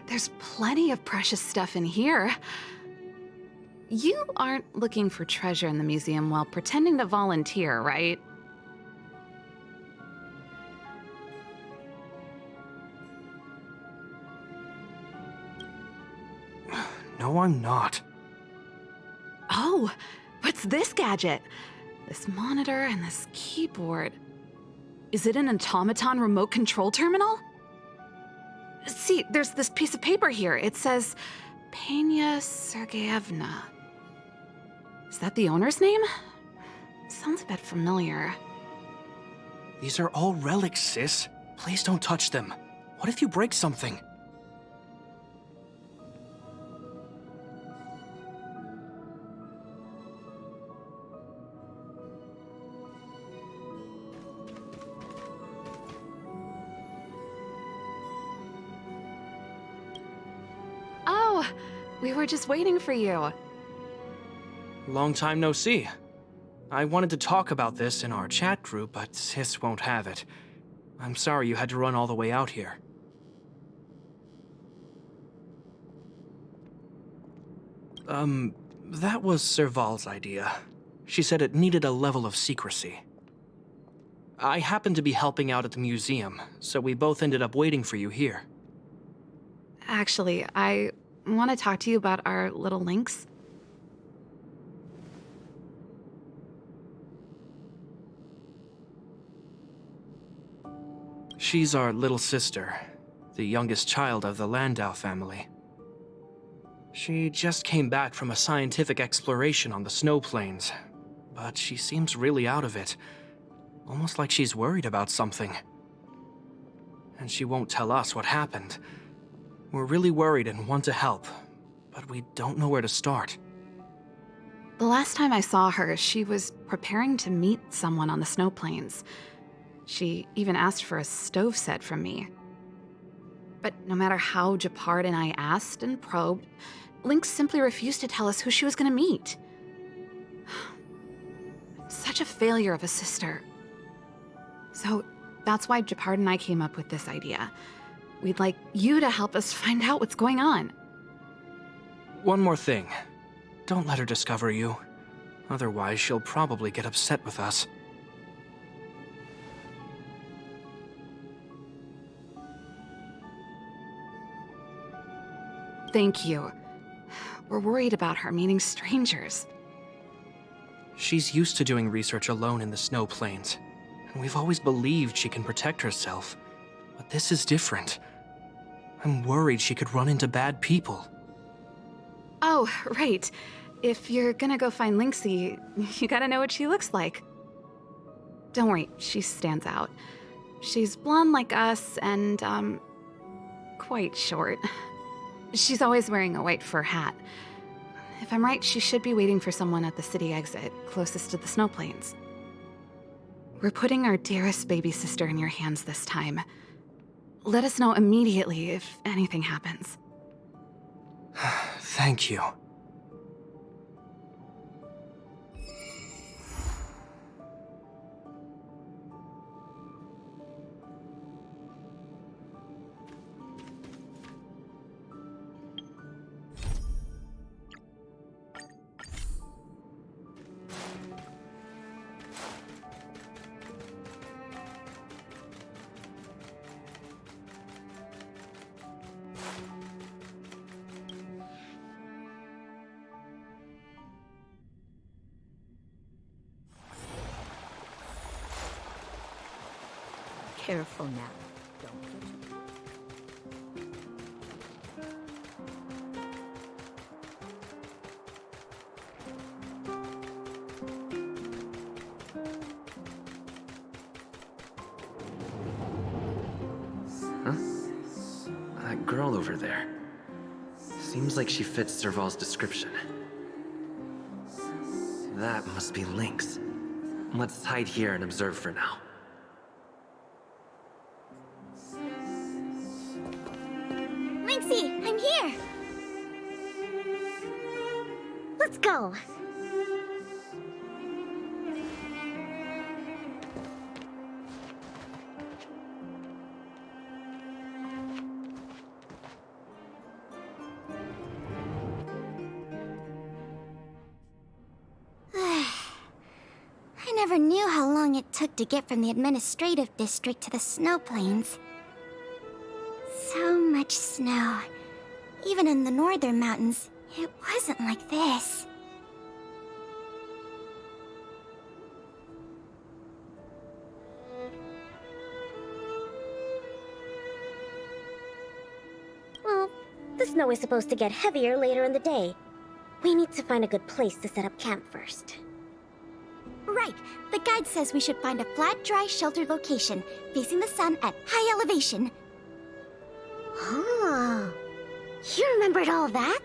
There's plenty of precious stuff in here. You aren't looking for treasure in the museum while pretending to volunteer, right? No, I'm not. Oh, what's this gadget? This monitor and this keyboard. Is it an automaton remote control terminal? See, there's this piece of paper here. It says, Pena Sergeyevna. Is that the owner's name? Sounds a bit familiar. These are all relics, sis. Please don't touch them. What if you break something? Oh, we were just waiting for you. Long time no see. I wanted to talk about this in our chat group, but sis won't have it. I'm sorry you had to run all the way out here. That was Serval's idea. She said it needed a level of secrecy. I happened to be helping out at the museum, so we both ended up waiting for you here. Actually, I want to talk to you about our little Lynx. She's our little sister, the youngest child of the Landau family. She just came back from a scientific exploration on the snow plains, but she seems really out of it, almost like she's worried about something. And she won't tell us what happened. We're really worried and want to help, but we don't know where to start. The last time I saw her, she was preparing to meet someone on the snow plains. She even asked for a stove set from me. But no matter how Japard and I asked and probed, Lynx simply refused to tell us who she was going to meet. Such a failure of a sister. So that's why Japard and I came up with this idea. We'd like you to help us find out what's going on. One more thing. Don't let her discover you. Otherwise, she'll probably get upset with us. Thank you. We're worried about her meeting strangers. She's used to doing research alone in the snow plains, and we've always believed she can protect herself. But this is different. I'm worried she could run into bad people. Oh, right. If you're gonna go find Lynxie, you gotta know what she looks like. Don't worry, she stands out. She's blonde like us and, quite short. She's always wearing a white fur hat. If I'm right, she should be waiting for someone at the city exit, closest to the snow plains. We're putting our dearest baby sister in your hands this time. Let us know immediately if anything happens. Thank you. Careful now. Don't get Huh? That girl over there. Seems like she fits Serval's description. That must be Lynx. Let's hide here and observe for now. Lynxie, I'm here! Let's go! never knew how long it took to get from the administrative district to the snow plains. So much snow. Even in the northern mountains, it wasn't like this. Well, the snow is supposed to get heavier later in the day. We need to find a good place to set up camp first. Right. The guide says we should find a flat, dry, sheltered location, facing the sun at high elevation. Oh, you remembered all that?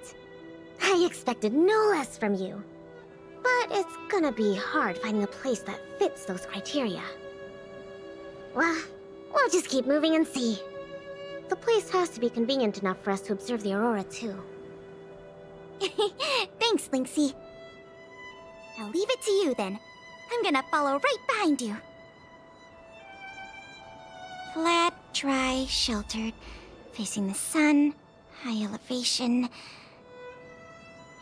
I expected no less from you. But it's gonna be hard finding a place that fits those criteria. Well, we'll just keep moving and see. The place has to be convenient enough for us to observe the aurora, too. Thanks, Lynxy. I'll leave it to you, then. I'm gonna follow right behind you. Flat, dry, sheltered, facing the sun, high elevation.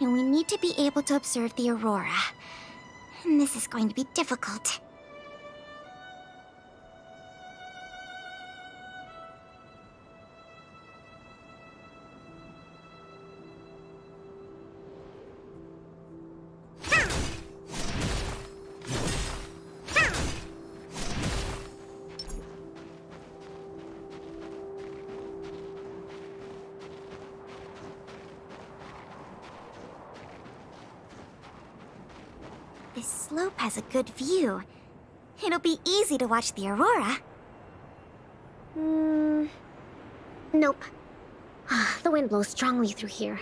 And we need to be able to observe the aurora. And this is going to be difficult. This slope has a good view. It'll be easy to watch the aurora. Nope. The wind blows strongly through here.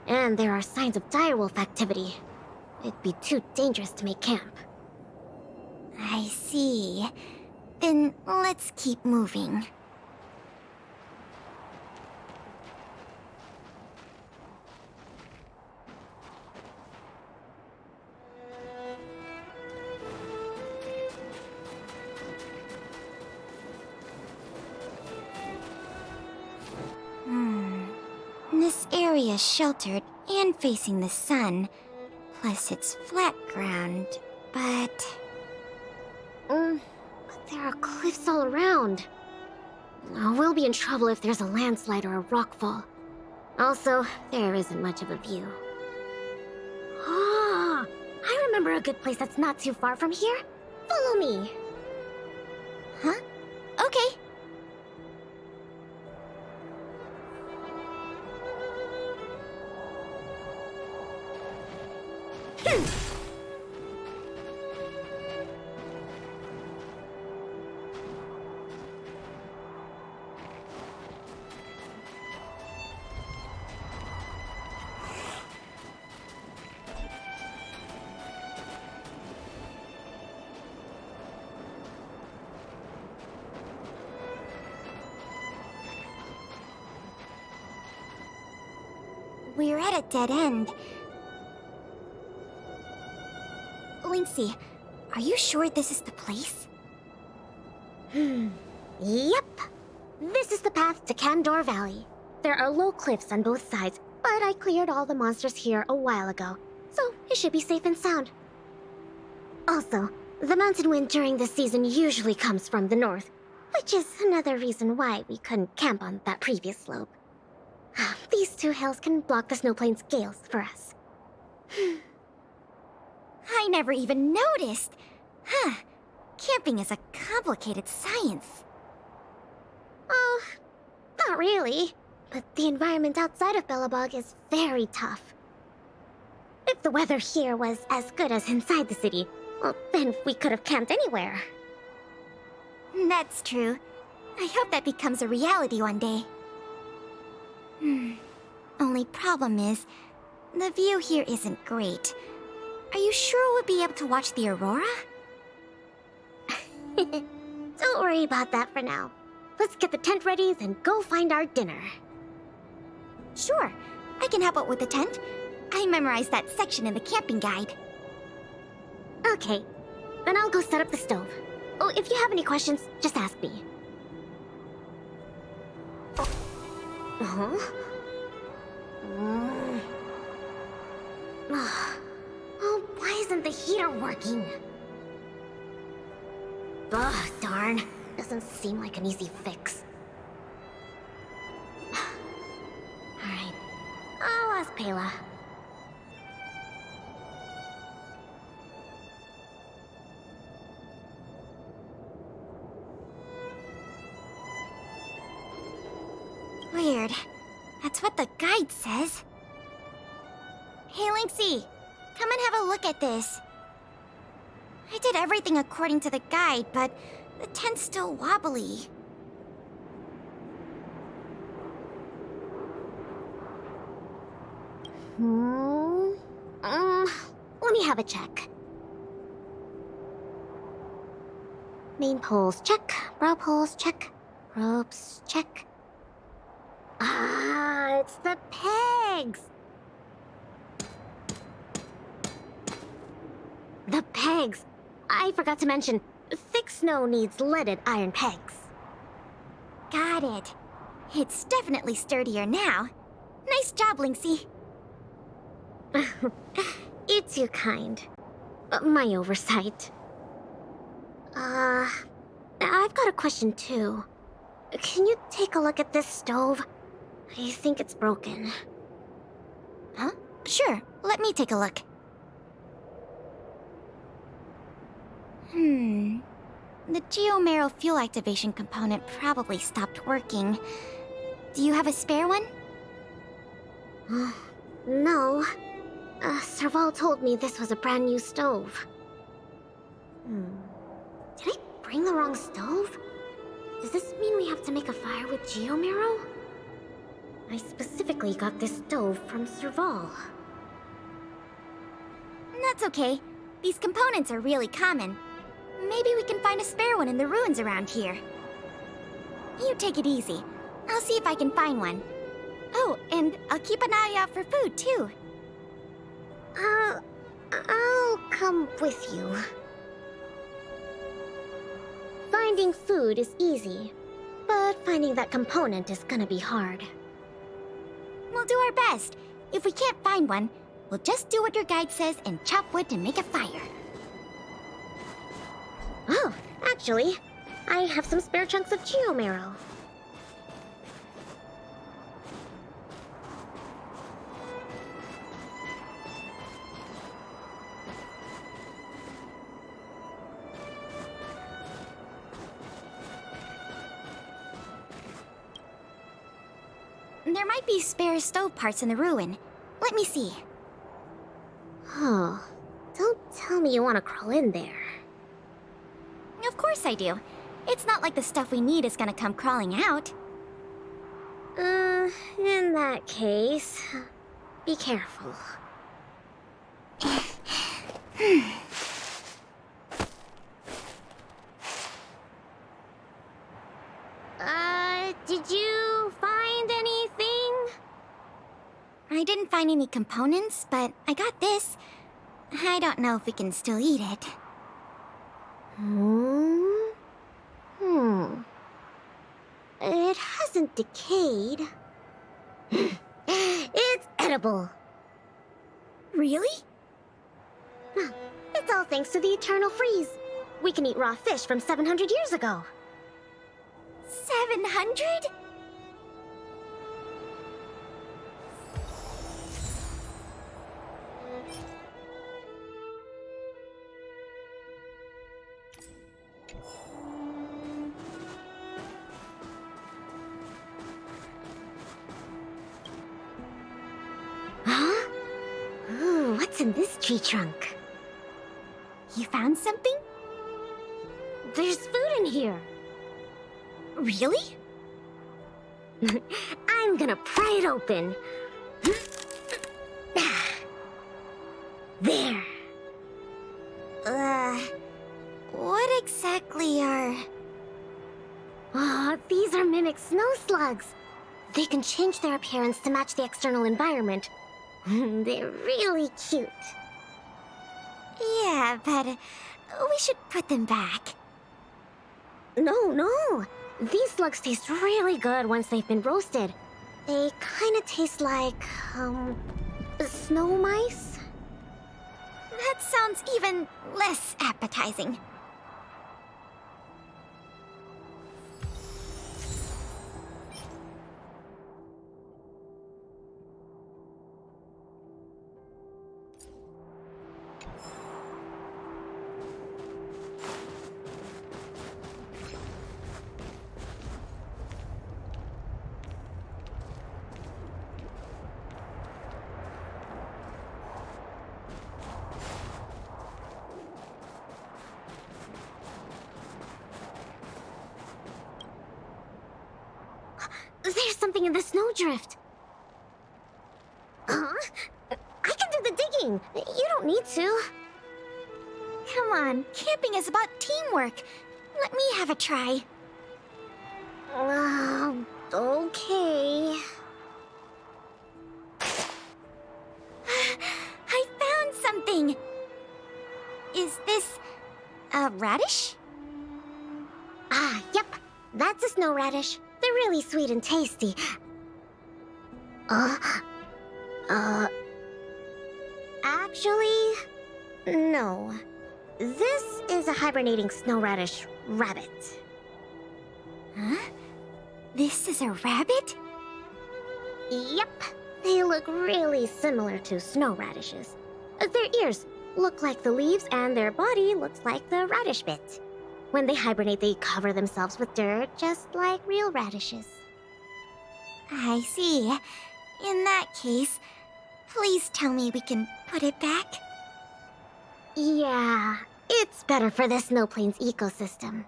And there are signs of direwolf activity. It'd be too dangerous to make camp. I see. Then let's keep moving. This area is sheltered and facing the sun. Plus it's flat ground, but There are cliffs all around. We'll be in trouble if there's a landslide or a rockfall. Also, there isn't much of a view. Ah, I remember a good place that's not too far from here. Follow me. Huh? Okay. We're at a dead end. Lynxy, are you sure this is the place? Yep. This is the path to Candor Valley. There are low cliffs on both sides, but I cleared all the monsters here a while ago, so it should be safe and sound. Also, the mountain wind during this season usually comes from the north, which is another reason why we couldn't camp on that previous slope. These two hills can block the snowplains' gales for us. I never even noticed. Huh. Camping is a complicated science. Oh, not really. But the environment outside of Bellabog is very tough. If the weather here was as good as inside the city, well, then we could have camped anywhere. That's true. I hope that becomes a reality one day. Only problem is, the view here isn't great. Are you sure we'll be able to watch the aurora? Don't worry about that for now. Let's get the tent ready, then go find our dinner. Sure, I can help out with the tent. I memorized that section in the camping guide. Okay, then I'll go set up the stove. Oh, if you have any questions, just ask me. Oh, why isn't the heater working? Ugh, darn. Doesn't seem like an easy fix. Alright. I'll ask Pela. Weird. That's what the guide says. Hey, Lynxy, come and have a look at this. I did everything according to the guide, but the tent's still wobbly. Let me have a check. Main poles, check. Brow poles, check. Ropes, check. Ah, it's the pegs! The pegs! I forgot to mention, thick snow needs leaded iron pegs. Got it. It's definitely sturdier now. Nice job, Lynxy. It's your kind. My oversight. I've got a question too. Can you take a look at this stove? I think it's broken. Huh? Sure, let me take a look. The geomarrow fuel activation component probably stopped working. Do you have a spare one? No. Serval told me this was a brand new stove. Did I bring the wrong stove? Does this mean we have to make a fire with geomarrow? I specifically got this stove from Serval. That's okay. These components are really common. Maybe we can find a spare one in the ruins around here. You take it easy. I'll see if I can find one. Oh, and I'll keep an eye out for food, too. I'll come with you. Finding food is easy, but finding that component is gonna be hard. We'll do our best. If we can't find one, we'll just do what your guide says and chop wood to make a fire. Oh, actually, I have some spare chunks of geomarrow. There might be spare stove parts in the ruin. Let me see. Oh, don't tell me you want to crawl in there. Of course I do. It's not like the stuff we need is gonna come crawling out. In that case, be careful. Did you find anything? I didn't find any components, but I got this. I don't know if we can still eat it. It hasn't decayed. It's edible. Really? It's all thanks to the eternal freeze. We can eat raw fish from 700 years ago. 700? Huh? Ooh, what's in this tree trunk? You found something? There's food in here. Really? I'm gonna pry it open. There. What exactly are... Oh, these are mimic snow slugs. They can change their appearance to match the external environment. They're really cute. Yeah, but we should put them back. No. These slugs taste really good once they've been roasted. They kind of taste like, snow mice? That sounds even less appetizing. There's something in the snowdrift. Huh? I can do the digging. You don't need to. Come on, camping is about teamwork. Let me have a try. Okay. I found something. Is this a radish? Ah, yep. That's a snow radish. They're really sweet and tasty. Actually, no. This is a hibernating snow radish rabbit. Huh? This is a rabbit? Yep. They look really similar to snow radishes. Their ears look like the leaves and their body looks like the radish bit. When they hibernate, they cover themselves with dirt, just like real radishes. I see. In that case, please tell me we can put it back. Yeah, it's better for the Snow Plains ecosystem.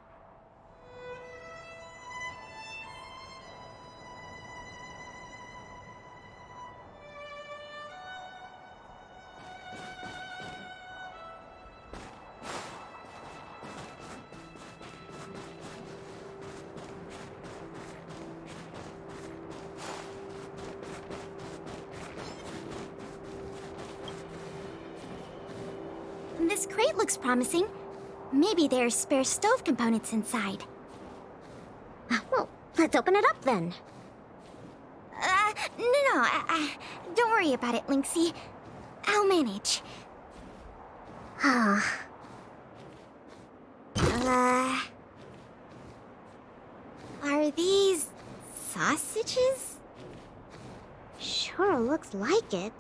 This crate looks promising. Maybe there's spare stove components inside. Well, let's open it up then. No. Don't worry about it, Lynxy. I'll manage. Ah. Are these sausages? Sure looks like it.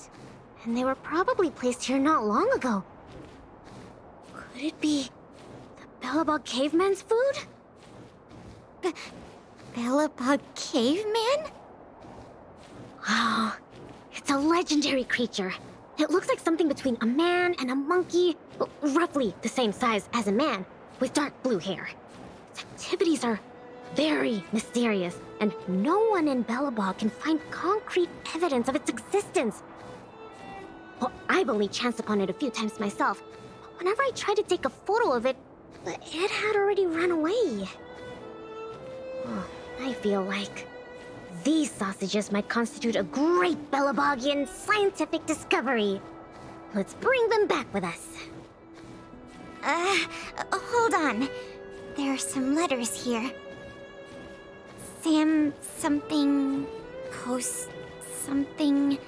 And they were probably placed here not long ago. Could it be the Bellabog caveman's food? Bellabog caveman? Oh, it's a legendary creature. It looks like something between a man and a monkey, roughly the same size as a man, with dark blue hair. Its activities are very mysterious, and no one in Bellabog can find concrete evidence of its existence. Well, I've only chanced upon it a few times myself, but whenever I tried to take a photo of it, it had already run away. Oh, I feel like these sausages might constitute a great Bellabogian scientific discovery. Let's bring them back with us. Hold on. There are some letters here. Sam something, post something.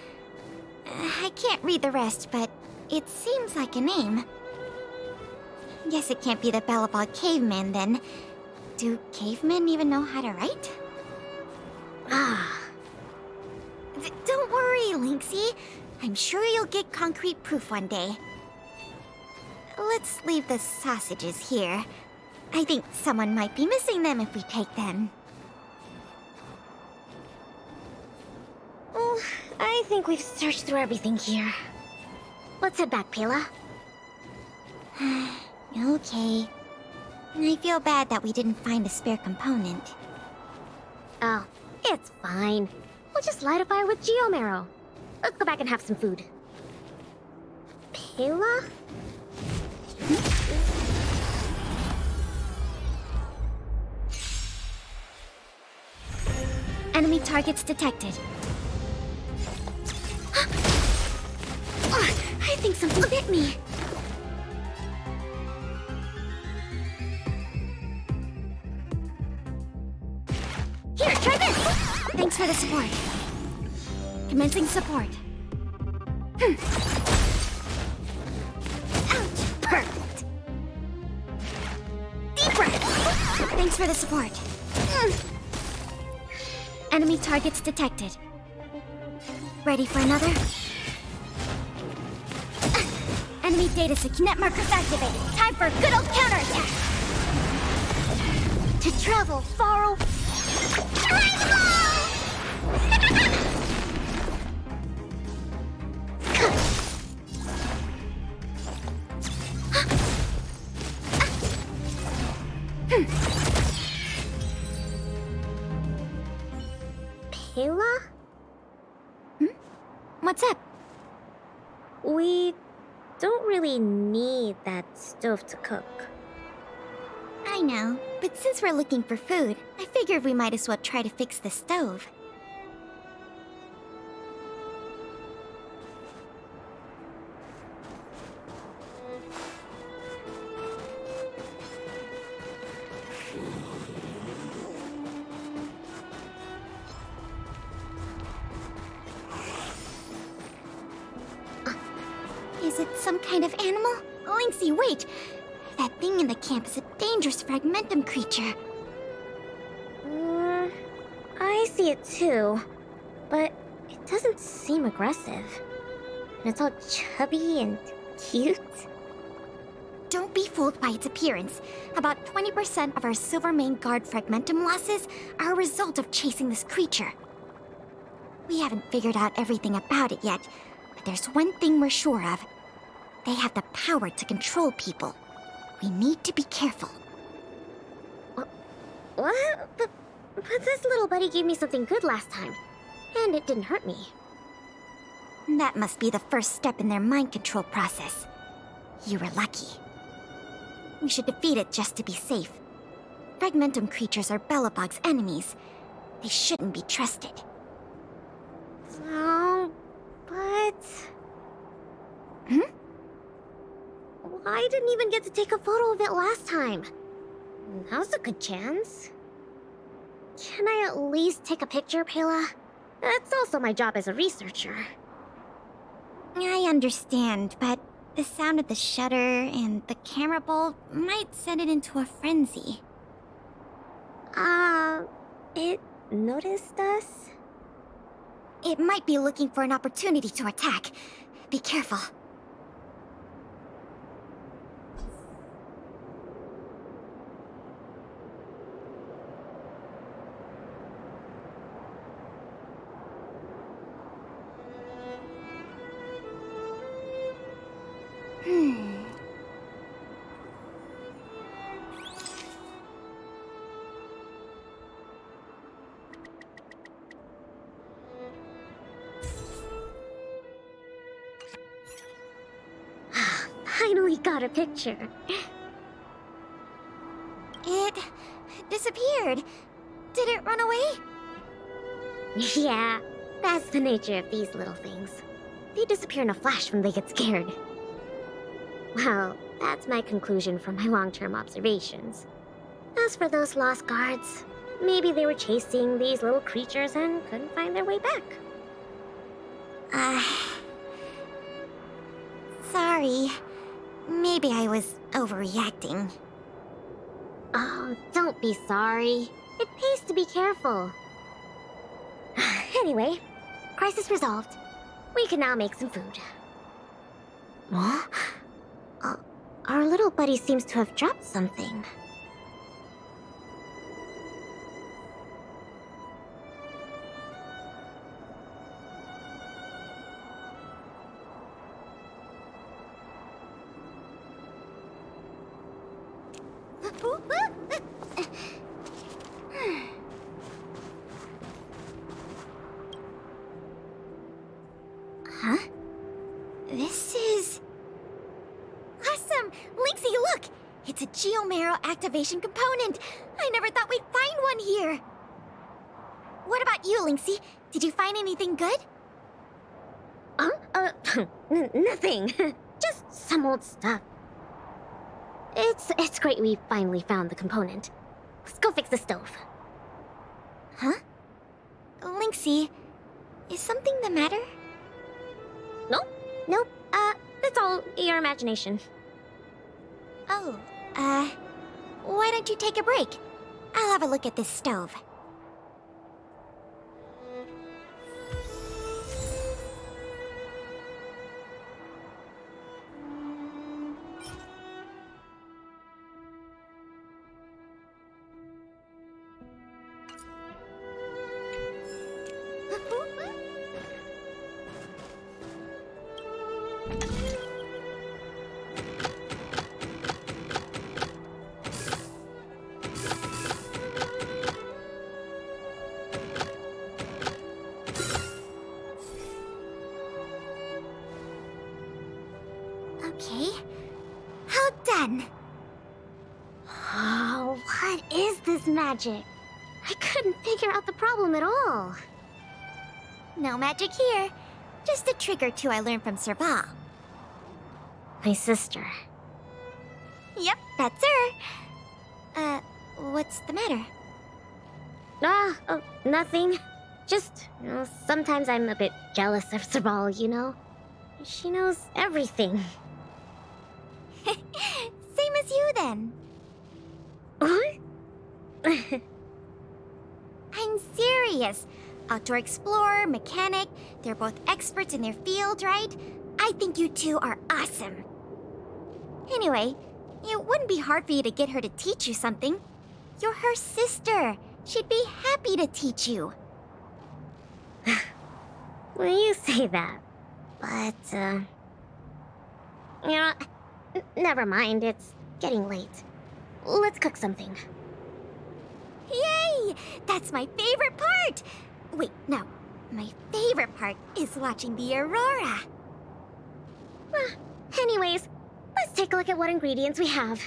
I can't read the rest, but it seems like a name. Guess it can't be the Bellabog caveman then. Do cavemen even know how to write? Ah, Don't worry, Lynxy. I'm sure you'll get concrete proof one day. Let's leave the sausages here. I think someone might be missing them if we take them. well, I think we've searched through everything here. Let's head back, Pela. Okay. I feel bad that we didn't find a spare component. Oh, it's fine. We'll just light a fire with geomarrow. Let's go back and have some food. Pela? Enemy targets detected. I think something bit me. Here, try this! Thanks for the support. Commencing support. Ouch! Perfect! Deep breath! Thanks for the support. Enemy targets detected. Ready for another? Enemy data net markers activated. Time for a good old counterattack! To travel far away. Kayla? What's up? We don't really need that stove to cook. I know, but since we're looking for food, I figured we might as well try to fix the stove. Is it some kind of animal? Lynxy, wait! That thing in the camp is a dangerous fragmentum creature. I see it too, but it doesn't seem aggressive. And it's all chubby and cute. Don't be fooled by its appearance. About 20% of our Silvermane Guard fragmentum losses are a result of chasing this creature. We haven't figured out everything about it yet, but there's one thing we're sure of. They have the power to control people. We need to be careful. What? But this little buddy gave me something good last time, and it didn't hurt me. That must be the first step in their mind control process. You were lucky. We should defeat it just to be safe. Fragmentum creatures are Bellabog's enemies. They shouldn't be trusted. So, but... I didn't even get to take a photo of it last time. Now's a good chance. Can I at least take a picture, Pela? That's also my job as a researcher. I understand, but the sound of the shutter and the camera bulb might send it into a frenzy. It noticed us? It might be looking for an opportunity to attack. Be careful. Finally got a picture. It disappeared. Did it run away? Yeah, that's the nature of these little things. They disappear in a flash when they get scared. Well, that's my conclusion from my long-term observations. As for those lost guards, maybe they were chasing these little creatures and couldn't find their way back. Sorry. Maybe I was overreacting. Oh, don't be sorry. It pays to be careful. Anyway, crisis resolved. We can now make some food. Huh? Our little buddy seems to have dropped something. Huh? This is... Awesome! Lynxy, look! It's a Geomarrow activation component! I never thought we'd find one here! What about you, Lynxy? Did you find anything good? Nothing. Just some old stuff. It's great we finally found the component. Let's go fix the stove. Huh? Lynxy, is something the matter? Nope. It's all your imagination. Oh, why don't you take a break? I'll have a look at this stove. is this magic? I couldn't figure out the problem at all. No magic here. Just a trick or two I learned from Serval. My sister. Yep, that's her. What's the matter? Oh, nothing. Just, sometimes I'm a bit jealous of Serval, you know? She knows everything. Same as you then. What? I'm serious. Outdoor explorer, mechanic, they're both experts in their field, right? I think you two are awesome. Anyway, it wouldn't be hard for you to get her to teach you something. You're her sister. She'd be happy to teach you. Well, you say that. But, never mind. It's getting late. Let's cook something. Yay! That's my favorite part! Wait, no. My favorite part is watching the aurora. Anyways, let's take a look at what ingredients we have.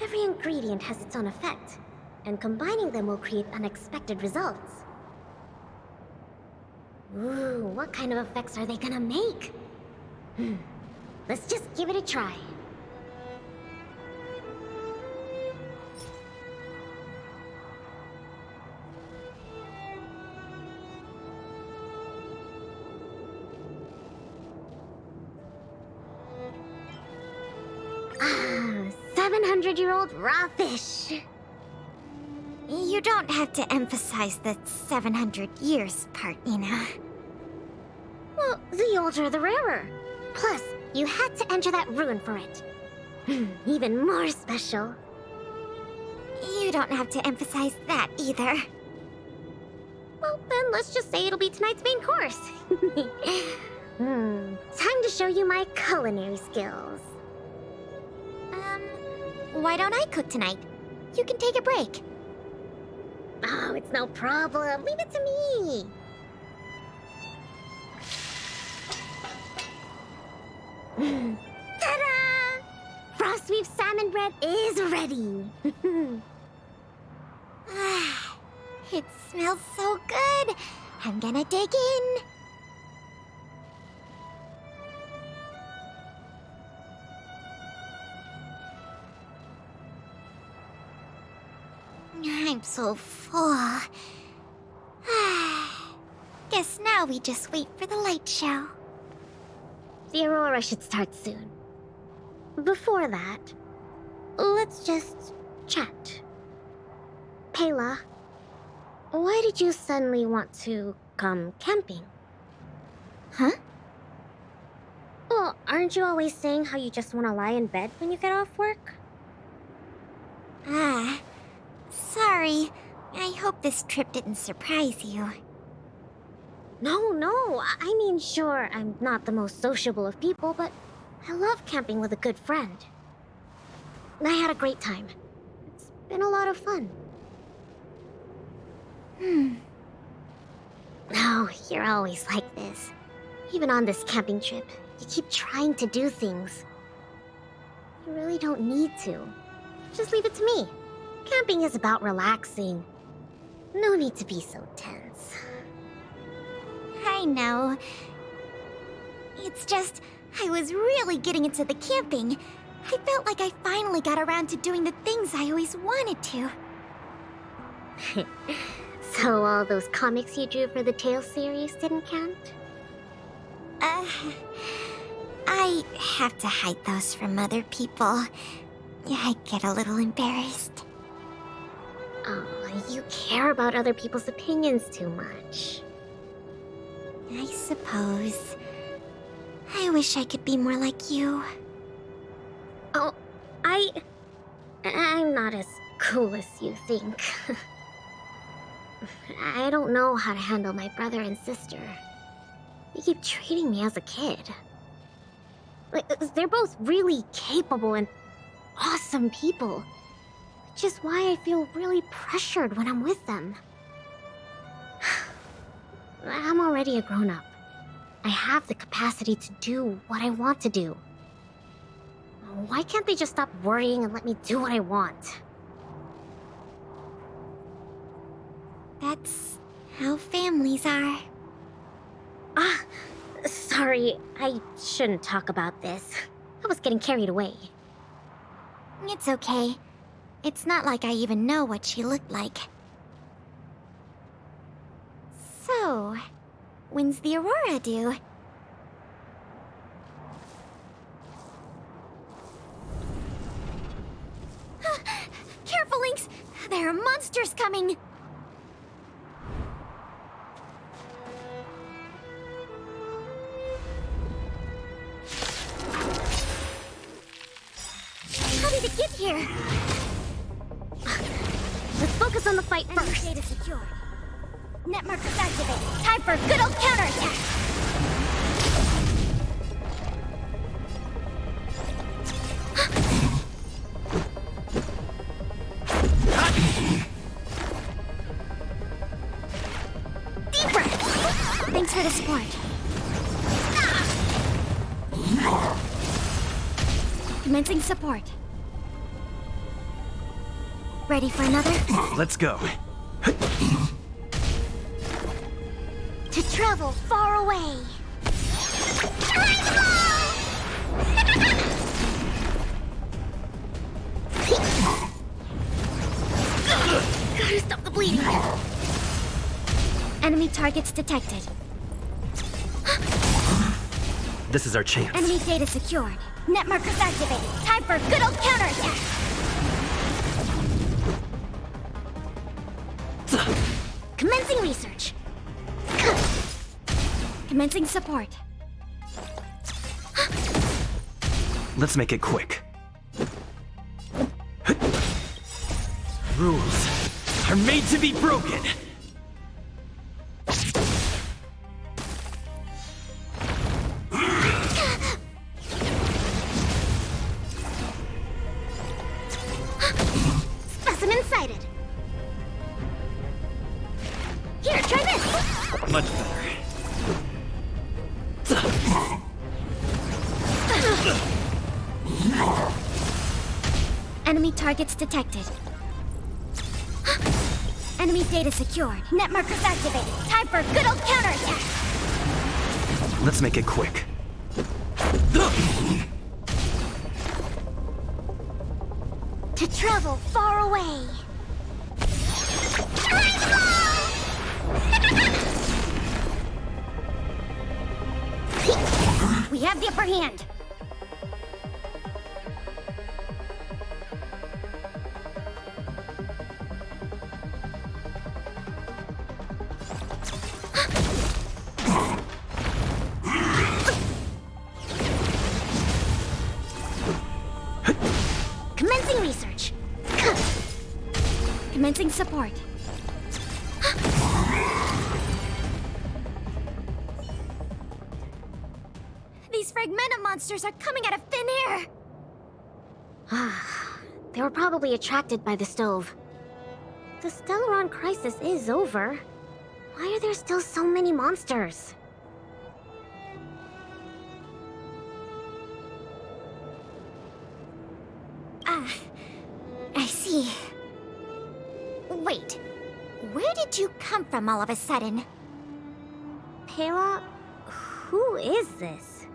Every ingredient has its own effect, and combining them will create unexpected results. Ooh, what kind of effects are they gonna make? Let's just give it a try. Ah, 700-year-old raw fish. You don't have to emphasize the 700 years part, you know. Well, the older the rarer. Plus, you had to enter that rune for it. Even more special. You don't have to emphasize that either. Well, then let's just say it'll be tonight's main course. Time to show you my culinary skills. Why don't I cook tonight? You can take a break. Oh, it's no problem. Leave it to me. Ta-da! Frost Reef salmon bread is ready. It smells so good. I'm gonna dig in. I'm so full. Guess now we just wait for the light show. The aurora should start soon. Before that, let's just chat. Pela, why did you suddenly want to come camping? Huh? Well, aren't you always saying how you just want to lie in bed when you get off work? Sorry. I hope this trip didn't surprise you. No, I mean, sure, I'm not the most sociable of people, but I love camping with a good friend. I had a great time. It's been a lot of fun. Oh, you're always like this. Even on this camping trip, you keep trying to do things. You really don't need to. Just leave it to me. Camping is about relaxing. No need to be so tense. I know. It's just, I was really getting into the camping. I felt like I finally got around to doing the things I always wanted to. So all those comics you drew for the Tales series didn't count? I have to hide those from other people. I get a little embarrassed. Oh, you care about other people's opinions too much. I suppose. I wish I could be more like you. Oh, I'm not as cool as you think. I don't know how to handle my brother and sister. They keep treating me as a kid. Like, they're both really capable and awesome people. Which is why I feel really pressured when I'm with them. I'm already a grown-up. I have the capacity to do what I want to do. Why can't they just stop worrying and let me do what I want? That's how families are. Ah, sorry, I shouldn't talk about this. I was getting carried away. It's okay. It's not like I even know what she looked like. So, when's the Aurora due? Careful, Lynx! There are monsters coming! How did it get here? Let's focus on the fight Enemy first. data secured. Net markers activated. Time for a good old counterattack! Deeper! Thanks for the support. Commencing support. Ready for another? Let's go. To travel far away. Gotta stop the bleeding. Enemy targets detected. This is our chance. Enemy data secured. Net markers activated. Time for a good old counterattack. Commencing research. Commencing support. Let's make it quick. Rules are made to be broken. Specimen sighted. Here, try this. Much better. Enemy targets detected. Enemy data secured. Net markers activated. Time for a good old counterattack. Let's make it quick. To travel far away. We have the upper hand. Commencing research. Commencing support. These fragmentum monsters are coming out of thin air. They were probably attracted by the stove. The Stellaron crisis is over. Why are there still so many monsters? I see. Wait, where did you come from all of a sudden? Pela? Who is this?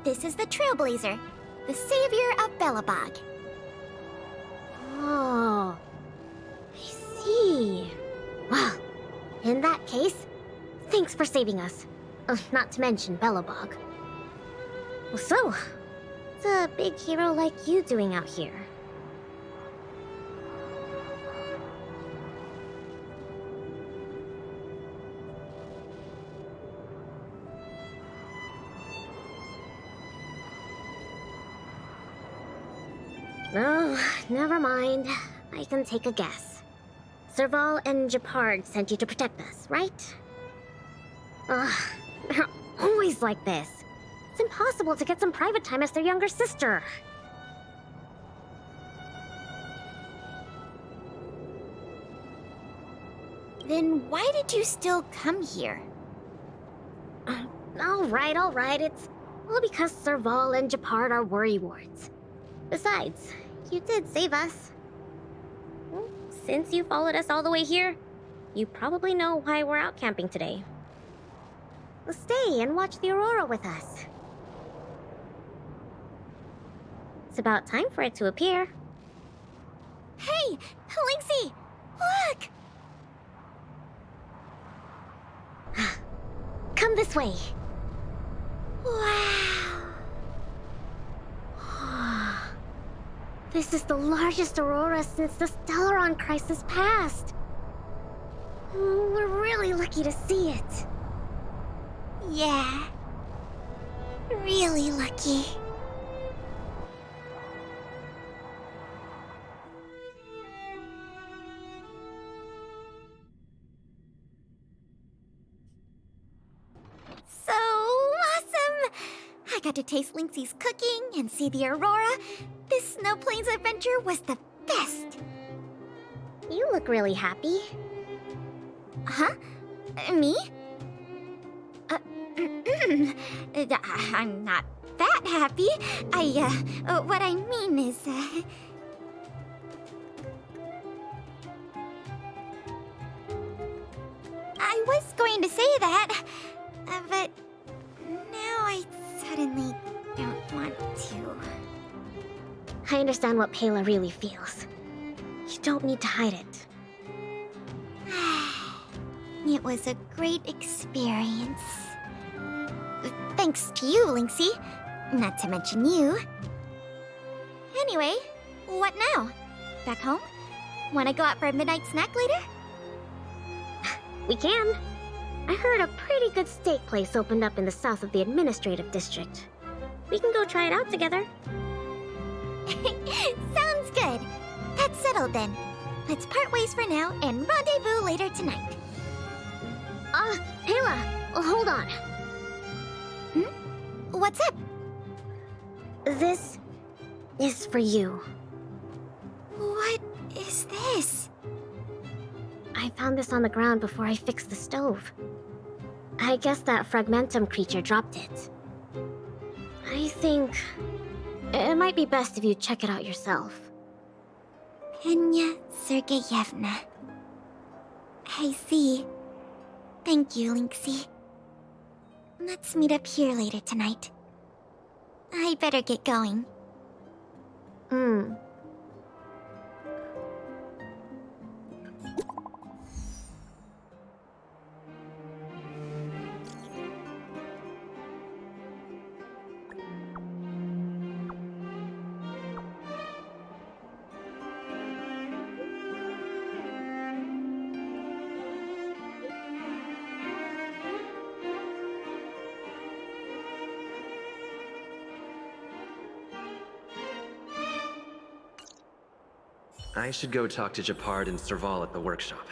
This is the Trailblazer, the savior of Belobog. Oh, I see. Well, in that case, thanks for saving us. Not to mention Belobog. Well, so, what's a big hero like you doing out here? Oh, never mind. I can take a guess. Serval and Japard sent you to protect us, right? Ugh, they're always like this. It's impossible to get some private time as their younger sister. Then why did you still come here? All right. It's all because Serval and Japard are worrywarts. Besides, you did save us. Well, since you followed us all the way here, you probably know why we're out camping today. Well, stay and watch the aurora with us. It's about time for it to appear. Hey, Lynxie! Look! Come this way. Wow! This is the largest aurora since the Stellaron crisis passed. We're really lucky to see it. Yeah. Really lucky. So awesome! I got to taste Lynxie's cooking and see the aurora. This Snow Plains adventure was the best. You look really happy. Huh? Me? I'm not that happy. What I mean is, I was going to say that, but now I suddenly don't want to. I understand what Pela really feels. You don't need to hide it. It was a great experience. Thanks to you, Lynxie. Not to mention you. Anyway, what now? Back home? Wanna go out for a midnight snack later? We can. I heard a pretty good steak place opened up in the south of the administrative district. We can go try it out together. Sounds good. That's settled then. Let's part ways for now and rendezvous later tonight. Pela, hold on. What's up? This is for you. What is this? I found this on the ground before I fixed the stove. I guess that fragmentum creature dropped it. I think it might be best if you check it out yourself. Penya Sergeyevna. I see. Thank you, Lynxie. Let's meet up here later tonight. I better get going. I should go talk to Japard and Serval at the workshop.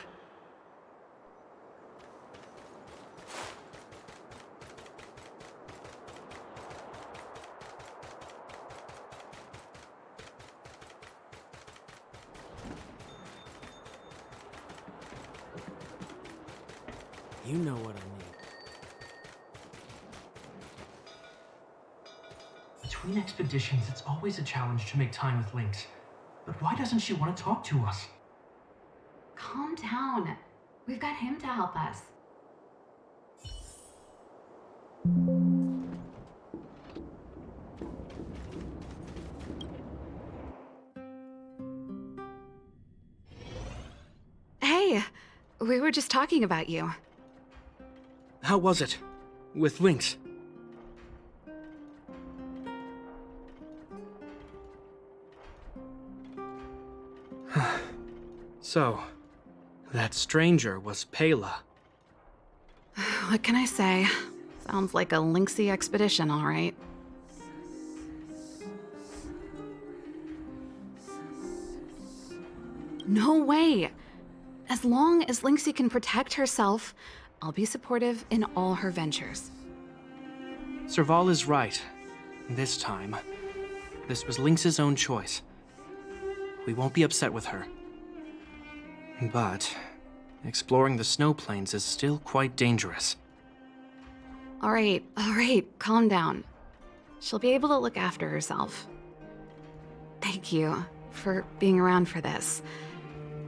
You know what I mean. Between expeditions, it's always a challenge to make time with Lynx. But why doesn't she want to talk to us? Calm down. We've got him to help us. Hey, we were just talking about you. How was it? With Lynx? So, that stranger was Pela. What can I say? Sounds like a Lynxy expedition, all right. No way! As long as Lynxy can protect herself, I'll be supportive in all her ventures. Serval is right. This time, this was Lynx's own choice. We won't be upset with her. But exploring the snow plains is still quite dangerous. All right, calm down. She'll be able to look after herself. Thank you for being around for this.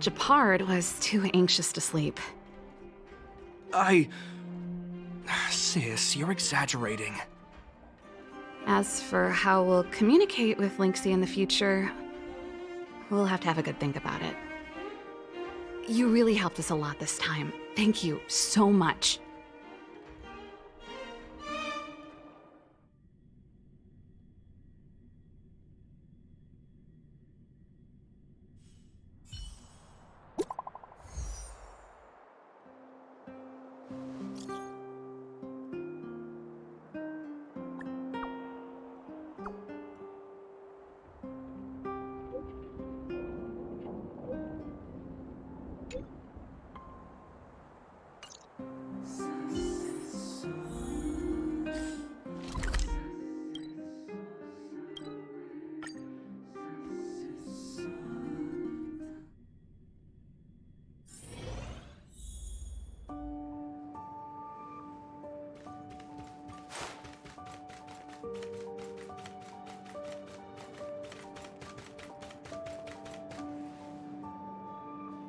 Japard was too anxious to sleep. Sis, you're exaggerating. As for how we'll communicate with Lynxie in the future, we'll have to have a good think about it. You really helped us a lot this time. Thank you so much.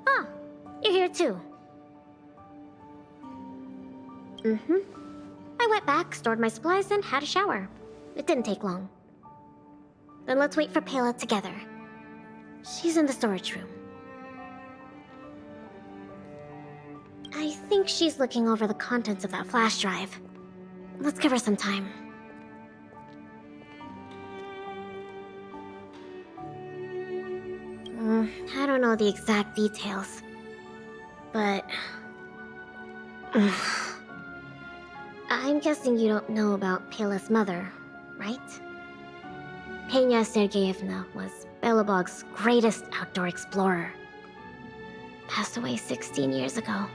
Ah, you're here too. I went back, stored my supplies, and had a shower. It didn't take long. Then let's wait for Pela together. She's in the storage room. I think she's looking over the contents of that flash drive. Let's give her some time. I don't know the exact details, but... I'm guessing you don't know about Pela's mother, right? Pena Sergeyevna was Belobog's greatest outdoor explorer. Passed away 16 years ago.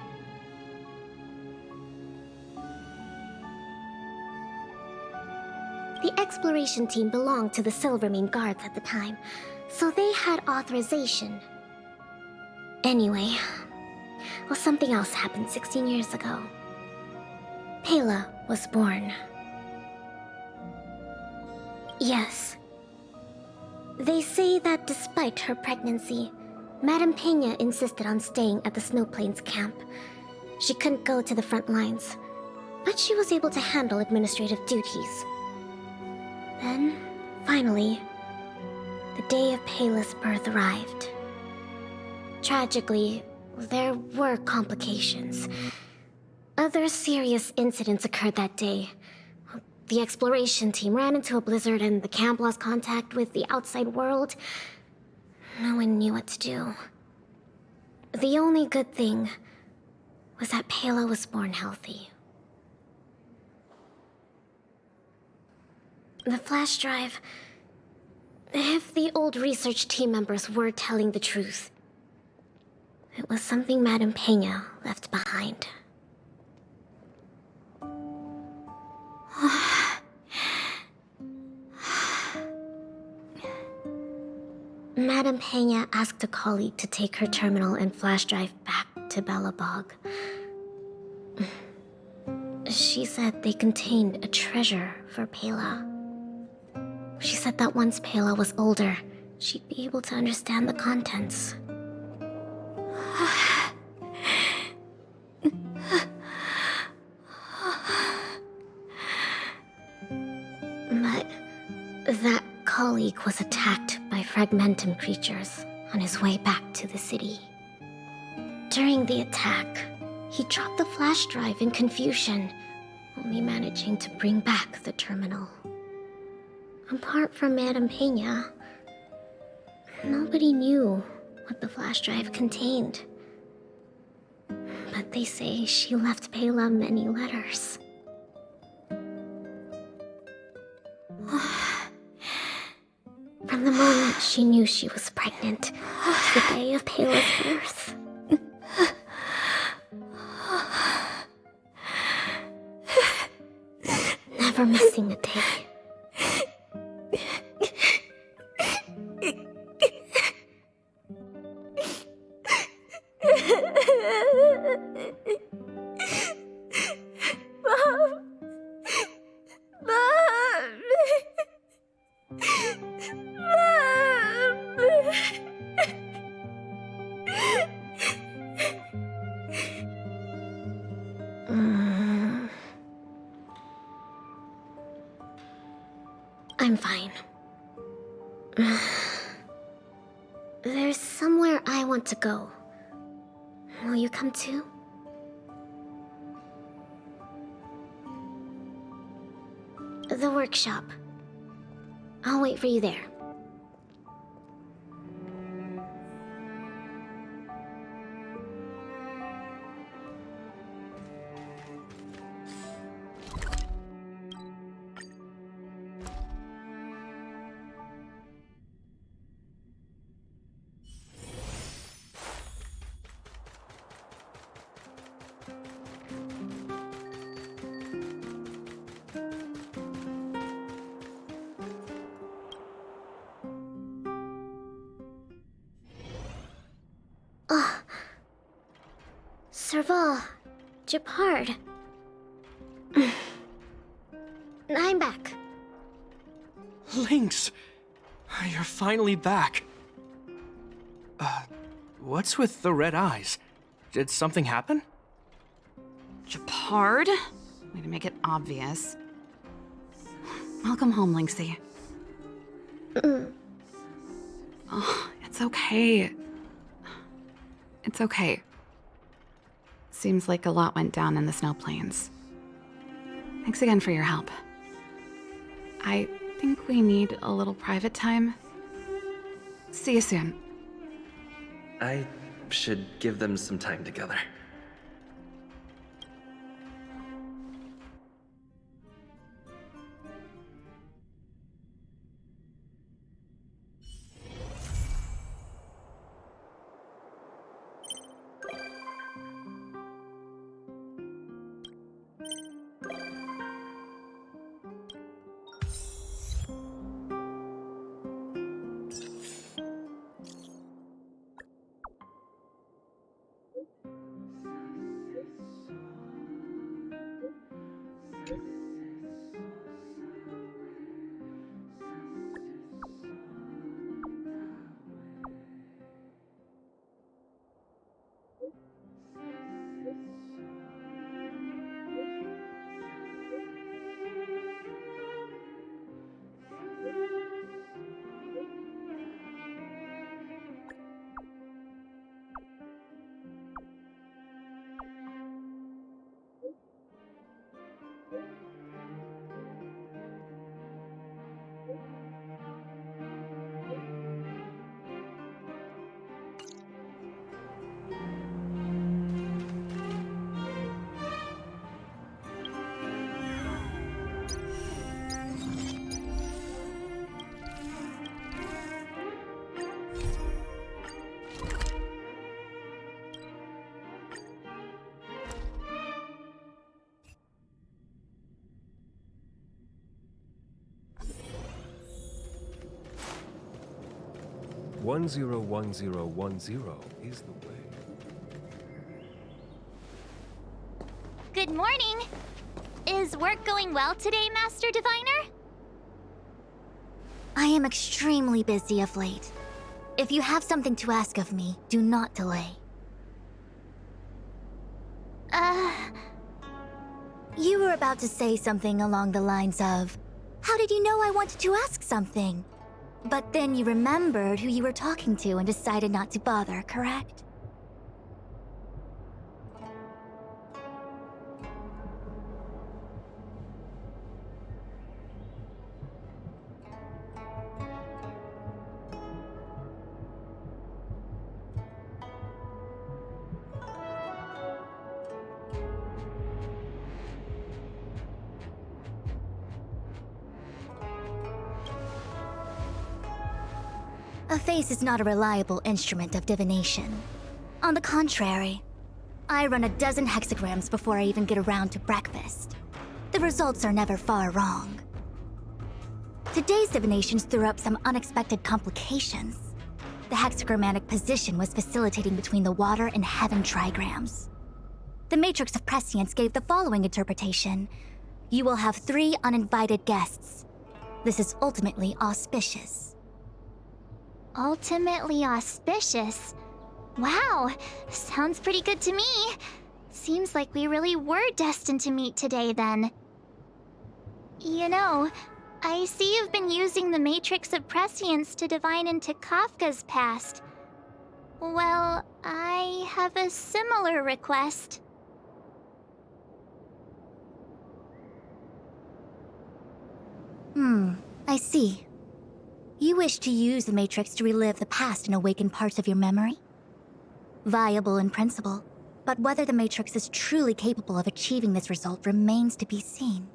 The exploration team belonged to the Silvermane Guards at the time, so they had authorization. Anyway, well, something else happened 16 years ago. Pela was born. Yes. They say that despite her pregnancy, Madame Pena insisted on staying at the Snow Plains camp. She couldn't go to the front lines, but she was able to handle administrative duties. Then, finally, the day of Pela's birth arrived. Tragically, there were complications. Other serious incidents occurred that day. The exploration team ran into a blizzard and the camp lost contact with the outside world. No one knew what to do. The only good thing was that Pela was born healthy. The flash drive... If the old research team members were telling the truth, it was something Madame Pena left behind. Madame Pena asked a colleague to take her terminal and flash drive back to Belobog. She said they contained a treasure for Pela. She said that once Pela was older, she'd be able to understand the contents. But that colleague was attacked by fragmentum creatures on his way back to the city. During the attack, he dropped the flash drive in confusion, only managing to bring back the terminal. Apart from Madame Pena, nobody knew what the flash drive contained. But they say she left Pela many letters. From the moment she knew she was pregnant to the day of Pela's birth. Never missing a day. Mom! There's somewhere I want to go. Will you come too? The workshop. I'll wait for you there. Oh. Serval. Japard. I'm back. Lynx! You're finally back. What's with the red eyes? Did something happen? Japard? Way to make it obvious. Welcome home, Lynxie. Oh, it's okay. It's okay. Seems like a lot went down in the snow plains. Thanks again for your help. I think we need a little private time. See you soon. I should give them some time together. One zero 1010 is the way. Good morning! Is work going well today, Master Diviner? I am extremely busy of late. If you have something to ask of me, do not delay. You were about to say something along the lines of, "How did you know I wanted to ask something?" But then you remembered who you were talking to and decided not to bother, correct? A face is not a reliable instrument of divination. On the contrary, I run a dozen hexagrams before I even get around to breakfast. The results are never far wrong. Today's divinations threw up some unexpected complications. The hexagrammatic position was facilitating between the water and heaven trigrams. The matrix of prescience gave the following interpretation. You will have 3 uninvited guests. This is ultimately auspicious. Ultimately auspicious. Wow, sounds pretty good to me. Seems like we really were destined to meet today then. You know, I see you've been using the Matrix of Prescience to divine into Kafka's past. Well, I have a similar request. I see. You wish to use the Matrix to relive the past and awaken parts of your memory? Viable in principle, but whether the Matrix is truly capable of achieving this result remains to be seen.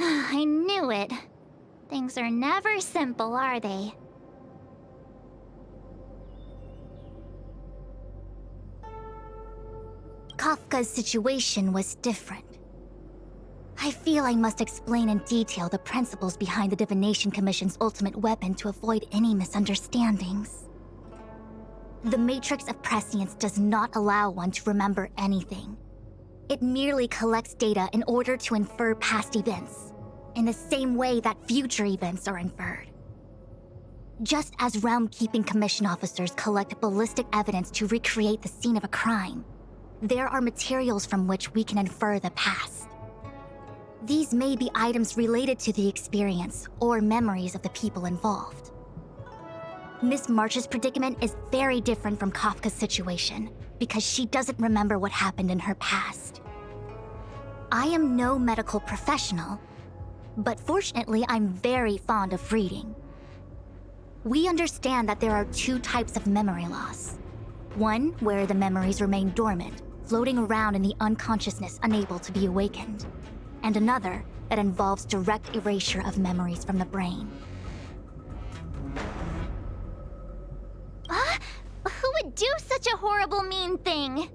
I knew it. Things are never simple, are they? Kafka's situation was different. I feel I must explain in detail the principles behind the Divination Commission's ultimate weapon to avoid any misunderstandings. The Matrix of Prescience does not allow one to remember anything. It merely collects data in order to infer past events, in the same way that future events are inferred. Just as Realm-Keeping Commission officers collect ballistic evidence to recreate the scene of a crime, there are materials from which we can infer the past. These may be items related to the experience or memories of the people involved. Miss March's predicament is very different from Kafka's situation because she doesn't remember what happened in her past. I am no medical professional, but fortunately I'm very fond of reading. We understand that there are two types of memory loss. One where the memories remain dormant, floating around in the unconsciousness unable to be awakened, and another that involves direct erasure of memories from the brain. Who would do such a horrible, mean thing?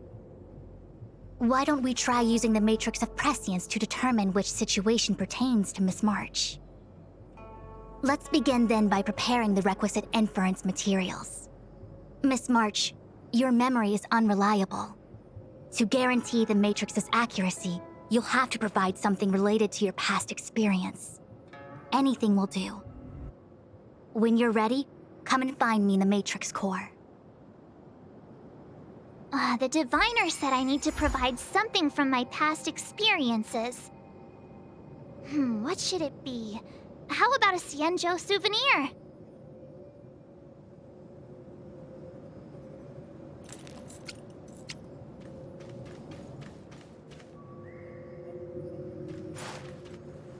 Why don't we try using the Matrix of Prescience to determine which situation pertains to Miss March? Let's begin then by preparing the requisite inference materials. Miss March, your memory is unreliable. To guarantee the Matrix's accuracy, you'll have to provide something related to your past experience. Anything will do. When you're ready, come and find me in the Matrix core. The diviner said I need to provide something from my past experiences. What should it be? How about a Xianzhou souvenir?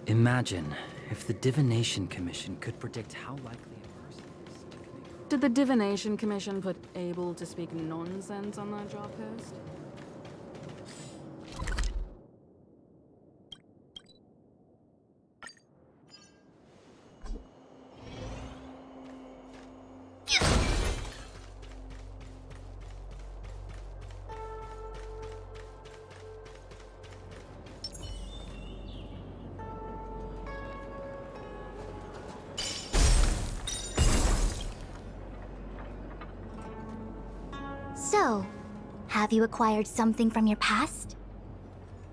Imagine if the Divination Commission could predict how likely a person is to commit. Did the Divination Commission put able to speak nonsense on that job post? So, have you acquired something from your past?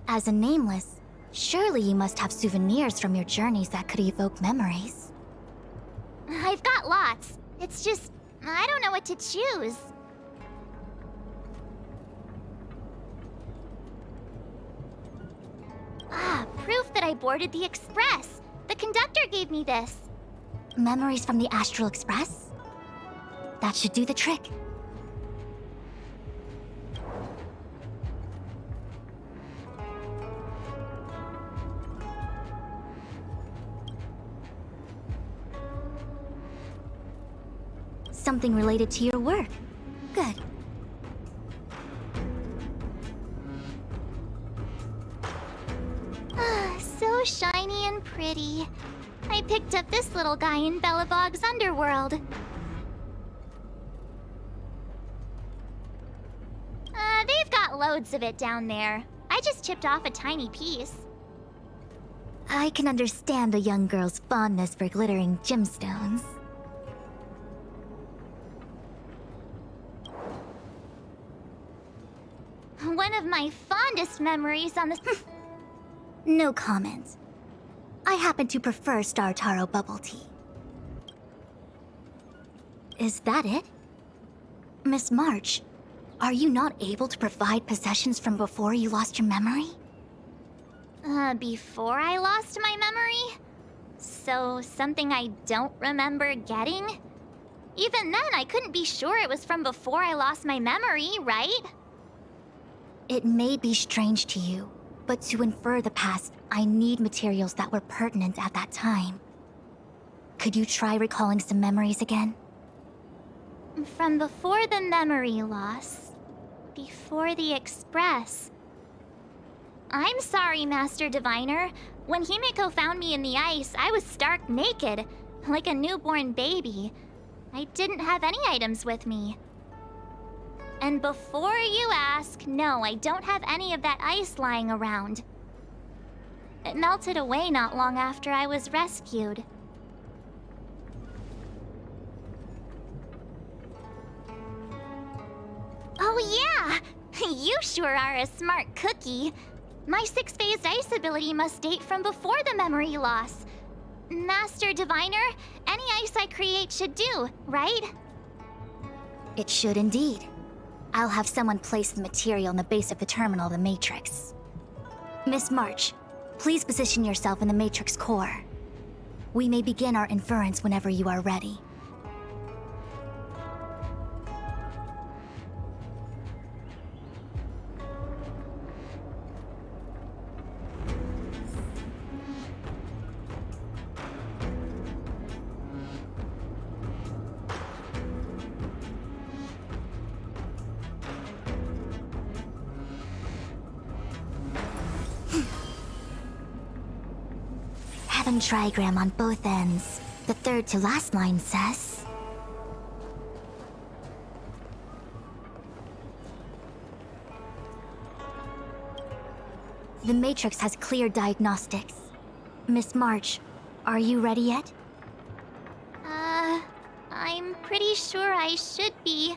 As a nameless, surely you must have souvenirs from your journeys that could evoke memories. I've got lots. It's just, I don't know what to choose. Proof that I boarded the express. The conductor gave me this. Memories from the Astral Express? That should do the trick. Something related to your work. Good. So shiny and pretty. I picked up this little guy in Belobog's underworld. They've got loads of it down there. I just chipped off a tiny piece. I can understand a young girl's fondness for glittering gemstones. One of my fondest memories on the... No comment. I happen to prefer Star Taro bubble tea. Is that it? Miss March, are you not able to provide possessions from before you lost your memory? Before I lost my memory? So, something I don't remember getting? Even then, I couldn't be sure it was from before I lost my memory, right? It may be strange to you, but to infer the past, I need materials that were pertinent at that time. Could you try recalling some memories again? From before the memory loss. Before the Express. I'm sorry, Master Diviner. When Himiko found me in the ice, I was stark naked, like a newborn baby. I didn't have any items with me. And before you ask, no, I don't have any of that ice lying around. It melted away not long after I was rescued. Oh yeah! You sure are a smart cookie. My six-phased ice ability must date from before the memory loss. Master Diviner, any ice I create should do, right? It should indeed. I'll have someone place the material in the base of the terminal of the Matrix. Miss March, please position yourself in the Matrix core. We may begin our inference whenever you are ready. Heaven trigram on both ends. The third to last line says... The Matrix has clear diagnostics. Miss March, are you ready yet? I'm pretty sure I should be.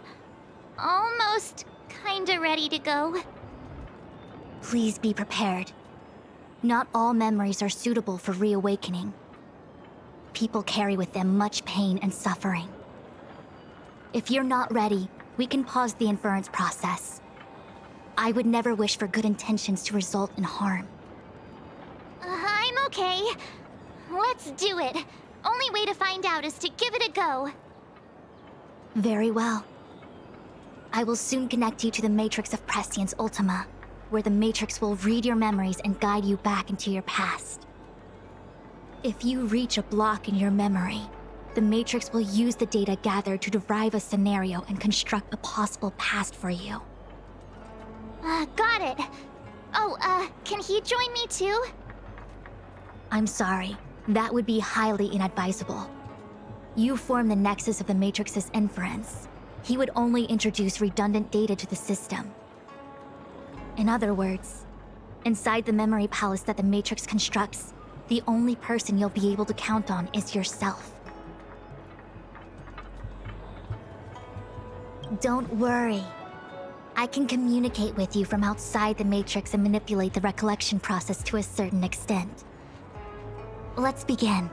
Almost kinda ready to go. Please be prepared. Not all memories are suitable for reawakening. People carry with them much pain and suffering. If you're not ready, we can pause the inference process. I would never wish for good intentions to result in harm. I'm okay. Let's do it. Only way to find out is to give it a go. Very well. I will soon connect you to the Matrix of Prescience Ultima, where the Matrix will read your memories and guide you back into your past. If you reach a block in your memory, the Matrix will use the data gathered to derive a scenario and construct a possible past for you. Got it. Oh, can he join me too? I'm sorry, that would be highly inadvisable. You form the nexus of the Matrix's inference. He would only introduce redundant data to the system. In other words, inside the memory palace that the Matrix constructs, the only person you'll be able to count on is yourself. Don't worry. I can communicate with you from outside the Matrix and manipulate the recollection process to a certain extent. Let's begin.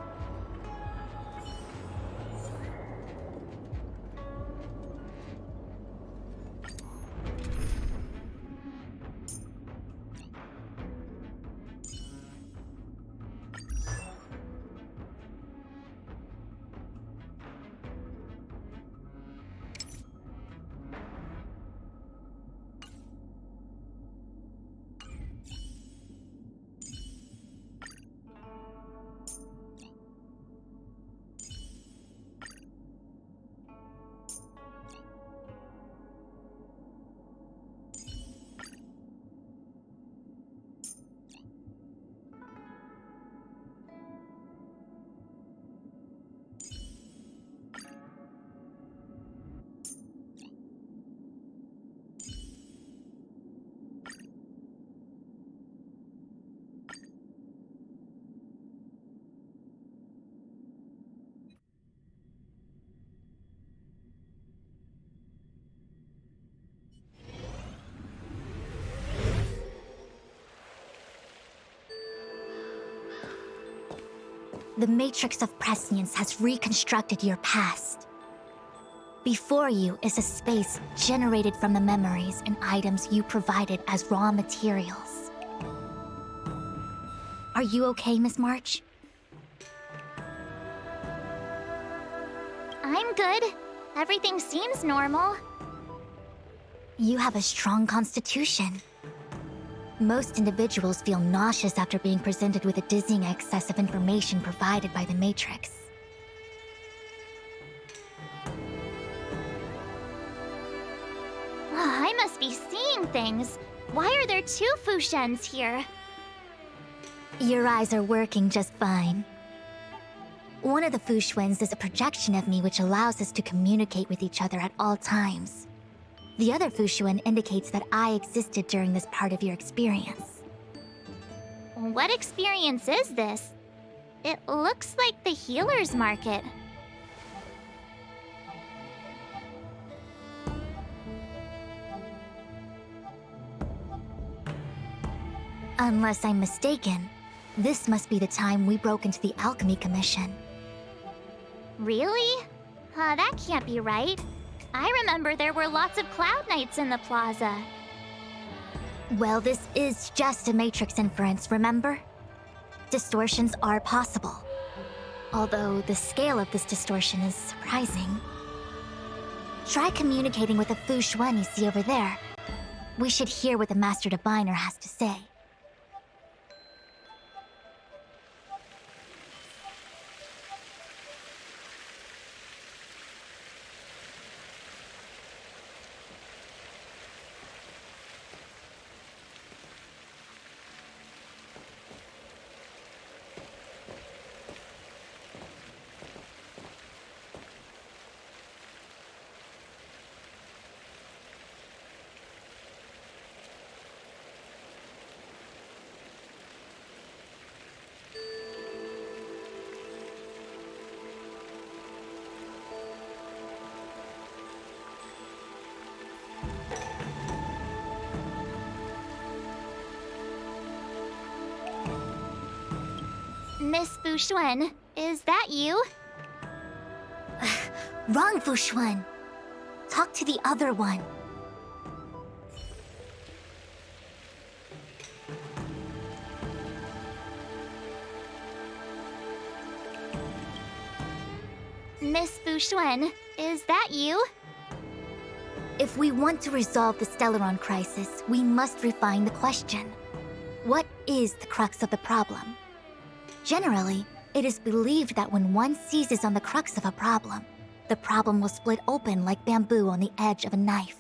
The Matrix of Prescience has reconstructed your past. Before you is a space generated from the memories and items you provided as raw materials. Are you okay, Miss March? I'm good. Everything seems normal. You have a strong constitution. Most individuals feel nauseous after being presented with a dizzying excess of information provided by the Matrix. I must be seeing things. Why are there 2 Fushens here? Your eyes are working just fine. One of the Fushwens is a projection of me which allows us to communicate with each other at all times. The other Fushuen indicates that I existed during this part of your experience. What experience is this? It looks like the healer's market. Unless I'm mistaken, this must be the time we broke into the Alchemy Commission. Really? That can't be right. I remember there were lots of Cloud Knights in the plaza. Well, this is just a Matrix inference, remember? Distortions are possible. Although the scale of this distortion is surprising. Try communicating with the Fushuen you see over there. We should hear what the Master Diviner has to say. Miss Fushuen, is that you? Wrong, Fushuen. Talk to the other one. Miss Fushuen, is that you? If we want to resolve the Stellaron crisis, we must refine the question. What is the crux of the problem? Generally, it is believed that when one seizes on the crux of a problem, the problem will split open like bamboo on the edge of a knife.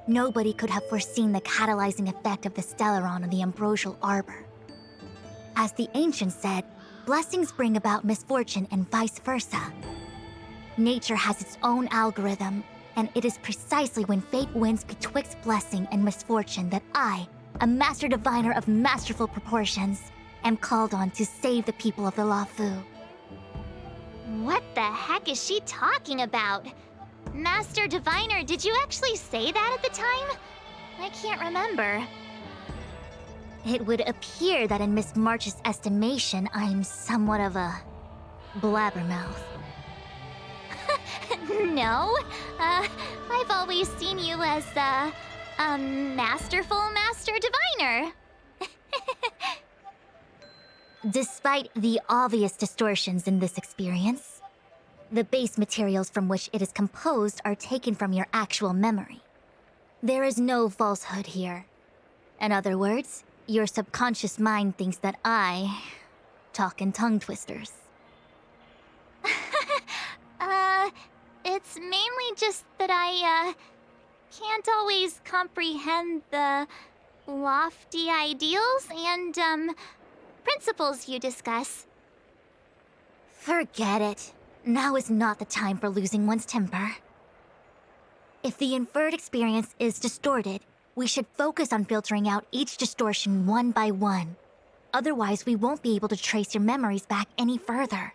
Nobody could have foreseen the catalyzing effect of the Stellaron on the ambrosial arbor. As the ancients said, blessings bring about misfortune and vice versa. Nature has its own algorithm, and it is precisely when fate wins betwixt blessing and misfortune that I, a Master Diviner of masterful proportions, am called on to save the people of the Luofu. What the heck is she talking about? Master Diviner, did you actually say that at the time? I can't remember. It would appear that in Miss March's estimation, I'm somewhat of a blabbermouth. No, I've always seen you as a masterful Master Diviner. Despite the obvious distortions in this experience, the base materials from which it is composed are taken from your actual memory. There is no falsehood here. In other words, your subconscious mind thinks that I talk in tongue twisters. It's mainly just that I, can't always comprehend the lofty ideals and, principles you discuss. Forget it. Now is not the time for losing one's temper. If the inferred experience is distorted, we should focus on filtering out each distortion one by one. Otherwise, we won't be able to trace your memories back any further.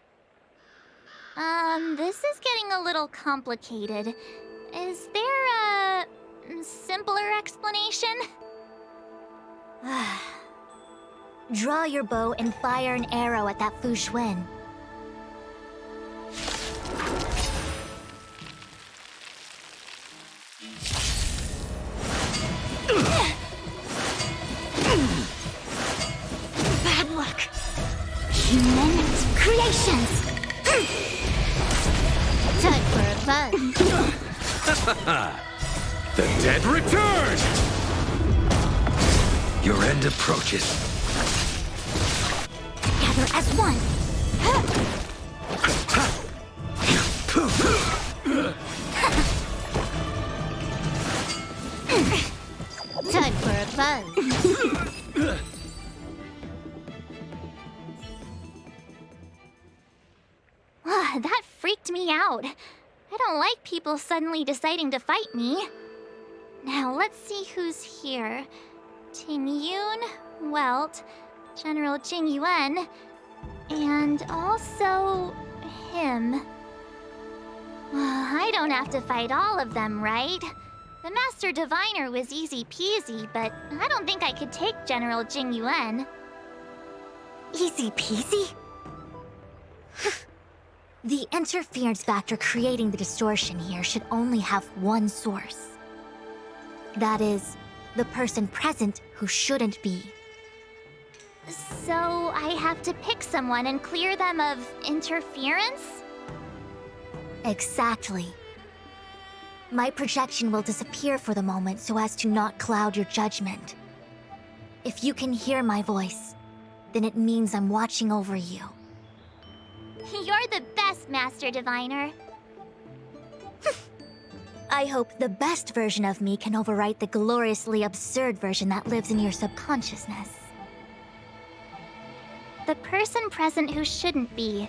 This is getting a little complicated. Is there a simpler explanation? Draw your bow and fire an arrow at that Fushuen. Bad luck. Human creations. Time for a fun. The dead return! Your end approaches. Together as one. Time for a buzz. That freaked me out. I don't like people suddenly deciding to fight me. Now let's see who's here. Ting Yun, Welt, General Jing Yuan, and also him. I don't have to fight all of them, right? The Master Diviner was easy peasy, but I don't think I could take General Jing Yuan. Easy peasy? The interference factor creating the distortion here should only have one source. That is, the person present who shouldn't be. So I have to pick someone and clear them of interference? Exactly. My projection will disappear for the moment so as to not cloud your judgment. If you can hear my voice, then it means I'm watching over you. You're the best, Master Diviner. I hope the best version of me can overwrite the gloriously absurd version that lives in your subconsciousness. The person present who shouldn't be.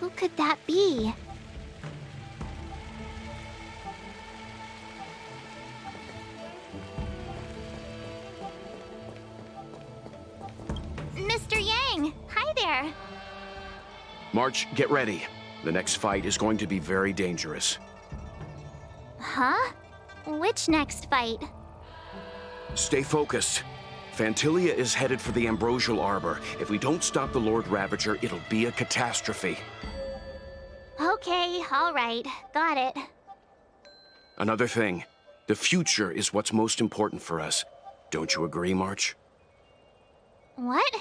Who could that be? Mr. Yang! Hi there! March, get ready. The next fight is going to be very dangerous. Huh? Which next fight? Stay focused. Phantilia is headed for the Ambrosial Arbor. If we don't stop the Lord Ravager, it'll be a catastrophe. Okay, alright. Got it. Another thing, the future is what's most important for us. Don't you agree, March? What?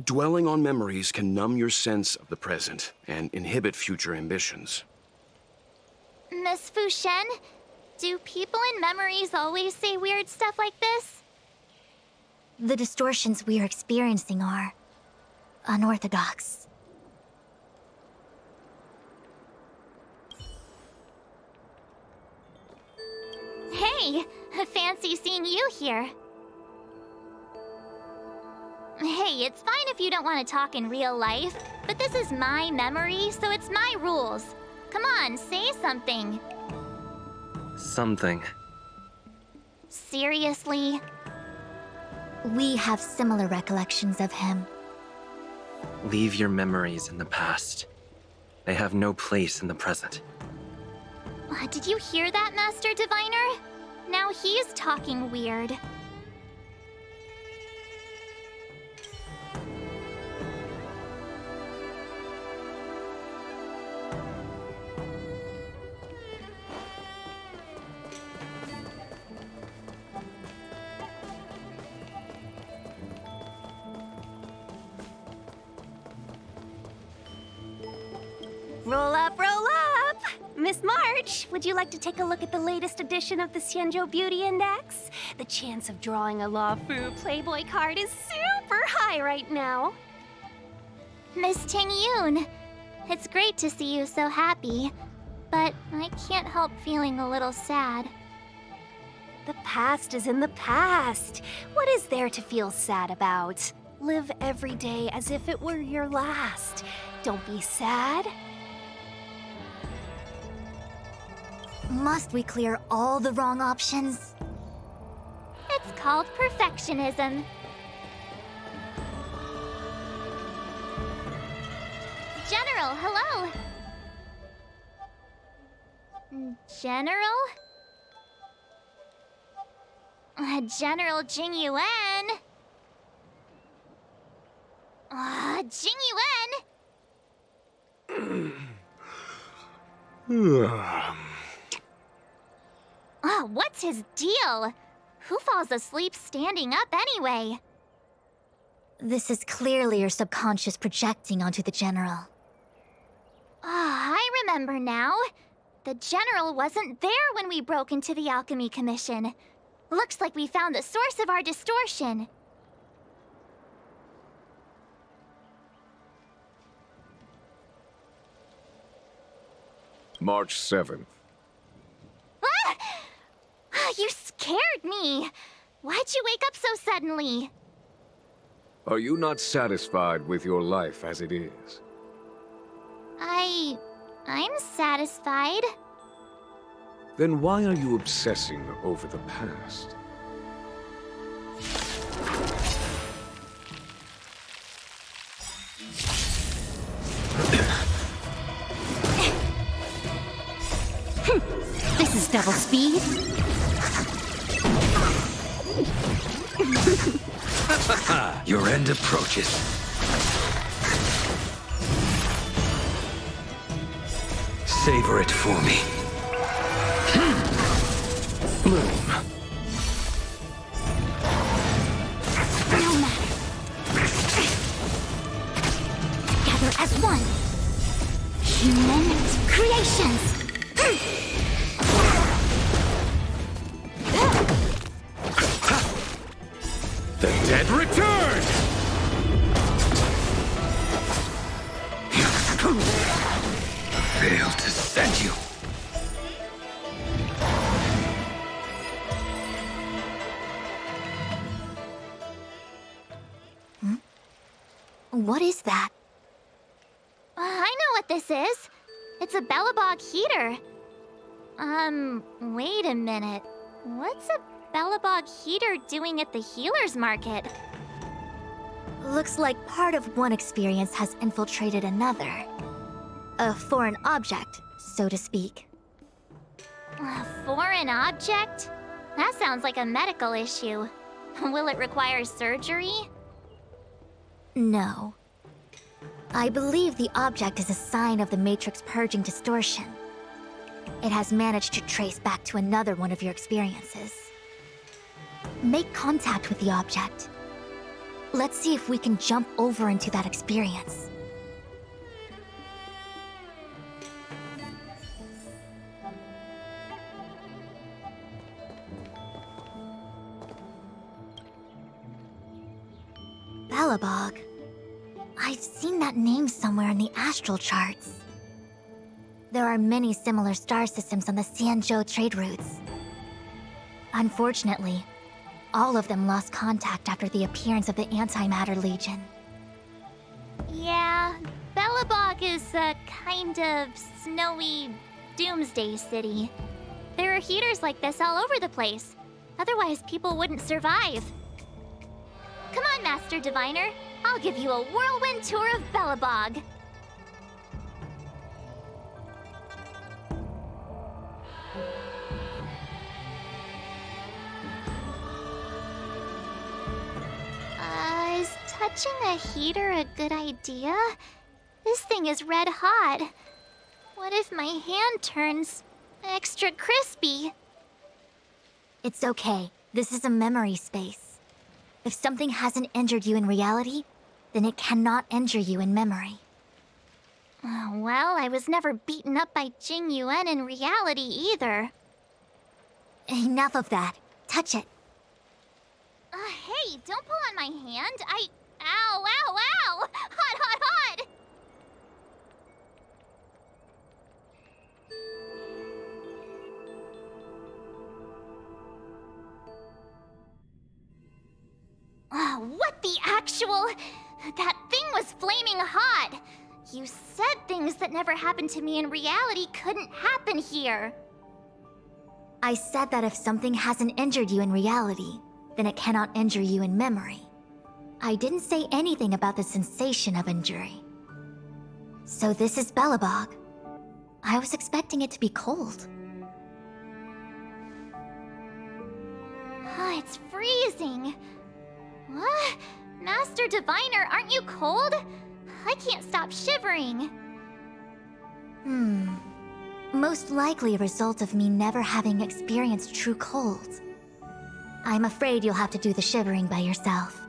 Dwelling on memories can numb your sense of the present and inhibit future ambitions. Miss Fu Shen, do people in memories always say weird stuff like this? The distortions we are experiencing are unorthodox. Hey, fancy seeing you here. Hey, it's fine if you don't want to talk in real life, but this is my memory, so it's my rules. Come on, say something. Something. Seriously? We have similar recollections of him. Leave your memories in the past. They have no place in the present. Did you hear that, Master Diviner? Now he's talking weird. Roll up, roll up! Miss March, would you like to take a look at the latest edition of the Xianzhou Beauty Index? The chance of drawing a Luofu Playboy card is super high right now. Miss Ting Yun, it's great to see you so happy, but I can't help feeling a little sad. The past is in the past. What is there to feel sad about? Live every day as if it were your last. Don't be sad. Must we clear all the wrong options? It's called perfectionism. General, hello! General? General Jing Yuan? Jing Yuan? What's his deal? Who falls asleep standing up anyway? This is clearly your subconscious projecting onto the General. I remember now. The General wasn't there when we broke into the Alchemy Commission. Looks like we found the source of our distortion. March 7th. Ah! You scared me! Why'd you wake up so suddenly? Are you not satisfied with your life as it is? I'm satisfied. Then why are you obsessing over the past? This is double speed. Your end approaches. Savor it for me. Bloom. No matter. Together as one. Human creations. The dead return! Failed to send you. What is that? I know what this is. It's a Bellabog heater. Wait a minute. What's a Bellabog heater doing at the healer's market? Looks like part of one experience has infiltrated another. A foreign object, so to speak. A foreign object? That sounds like a medical issue. Will it require surgery? No. I believe the object is a sign of the Matrix purging distortion. It has managed to trace back to another one of your experiences. Make contact with the object. Let's see if we can jump over into that experience. Bellabog. I've seen that name somewhere in the astral charts. There are many similar star systems on the Xianzhou trade routes. Unfortunately, all of them lost contact after the appearance of the Antimatter Legion. Yeah, Bellabog is a kind of snowy doomsday city. There are heaters like this all over the place. Otherwise, people wouldn't survive. Come on, Master Diviner. I'll give you a whirlwind tour of Bellabog. Is touching a heater a good idea? This thing is red hot. What if my hand turns extra crispy? It's okay. This is a memory space. If something hasn't injured you in reality, then it cannot injure you in memory. Well, I was never beaten up by Jing Yuan in reality either. Enough of that. Touch it. Hey, don't pull on my hand. Ow, ow, ow! Hot, hot, hot! What the actual... That thing was flaming hot! You said things that never happened to me in reality couldn't happen here. I said that if something hasn't injured you in reality, then it cannot injure you in memory. I didn't say anything about the sensation of injury. So this is Bellabog. I was expecting it to be cold. It's freezing. What? Master Diviner, aren't you cold? I can't stop shivering. Most likely a result of me never having experienced true cold. I'm afraid you'll have to do the shivering by yourself.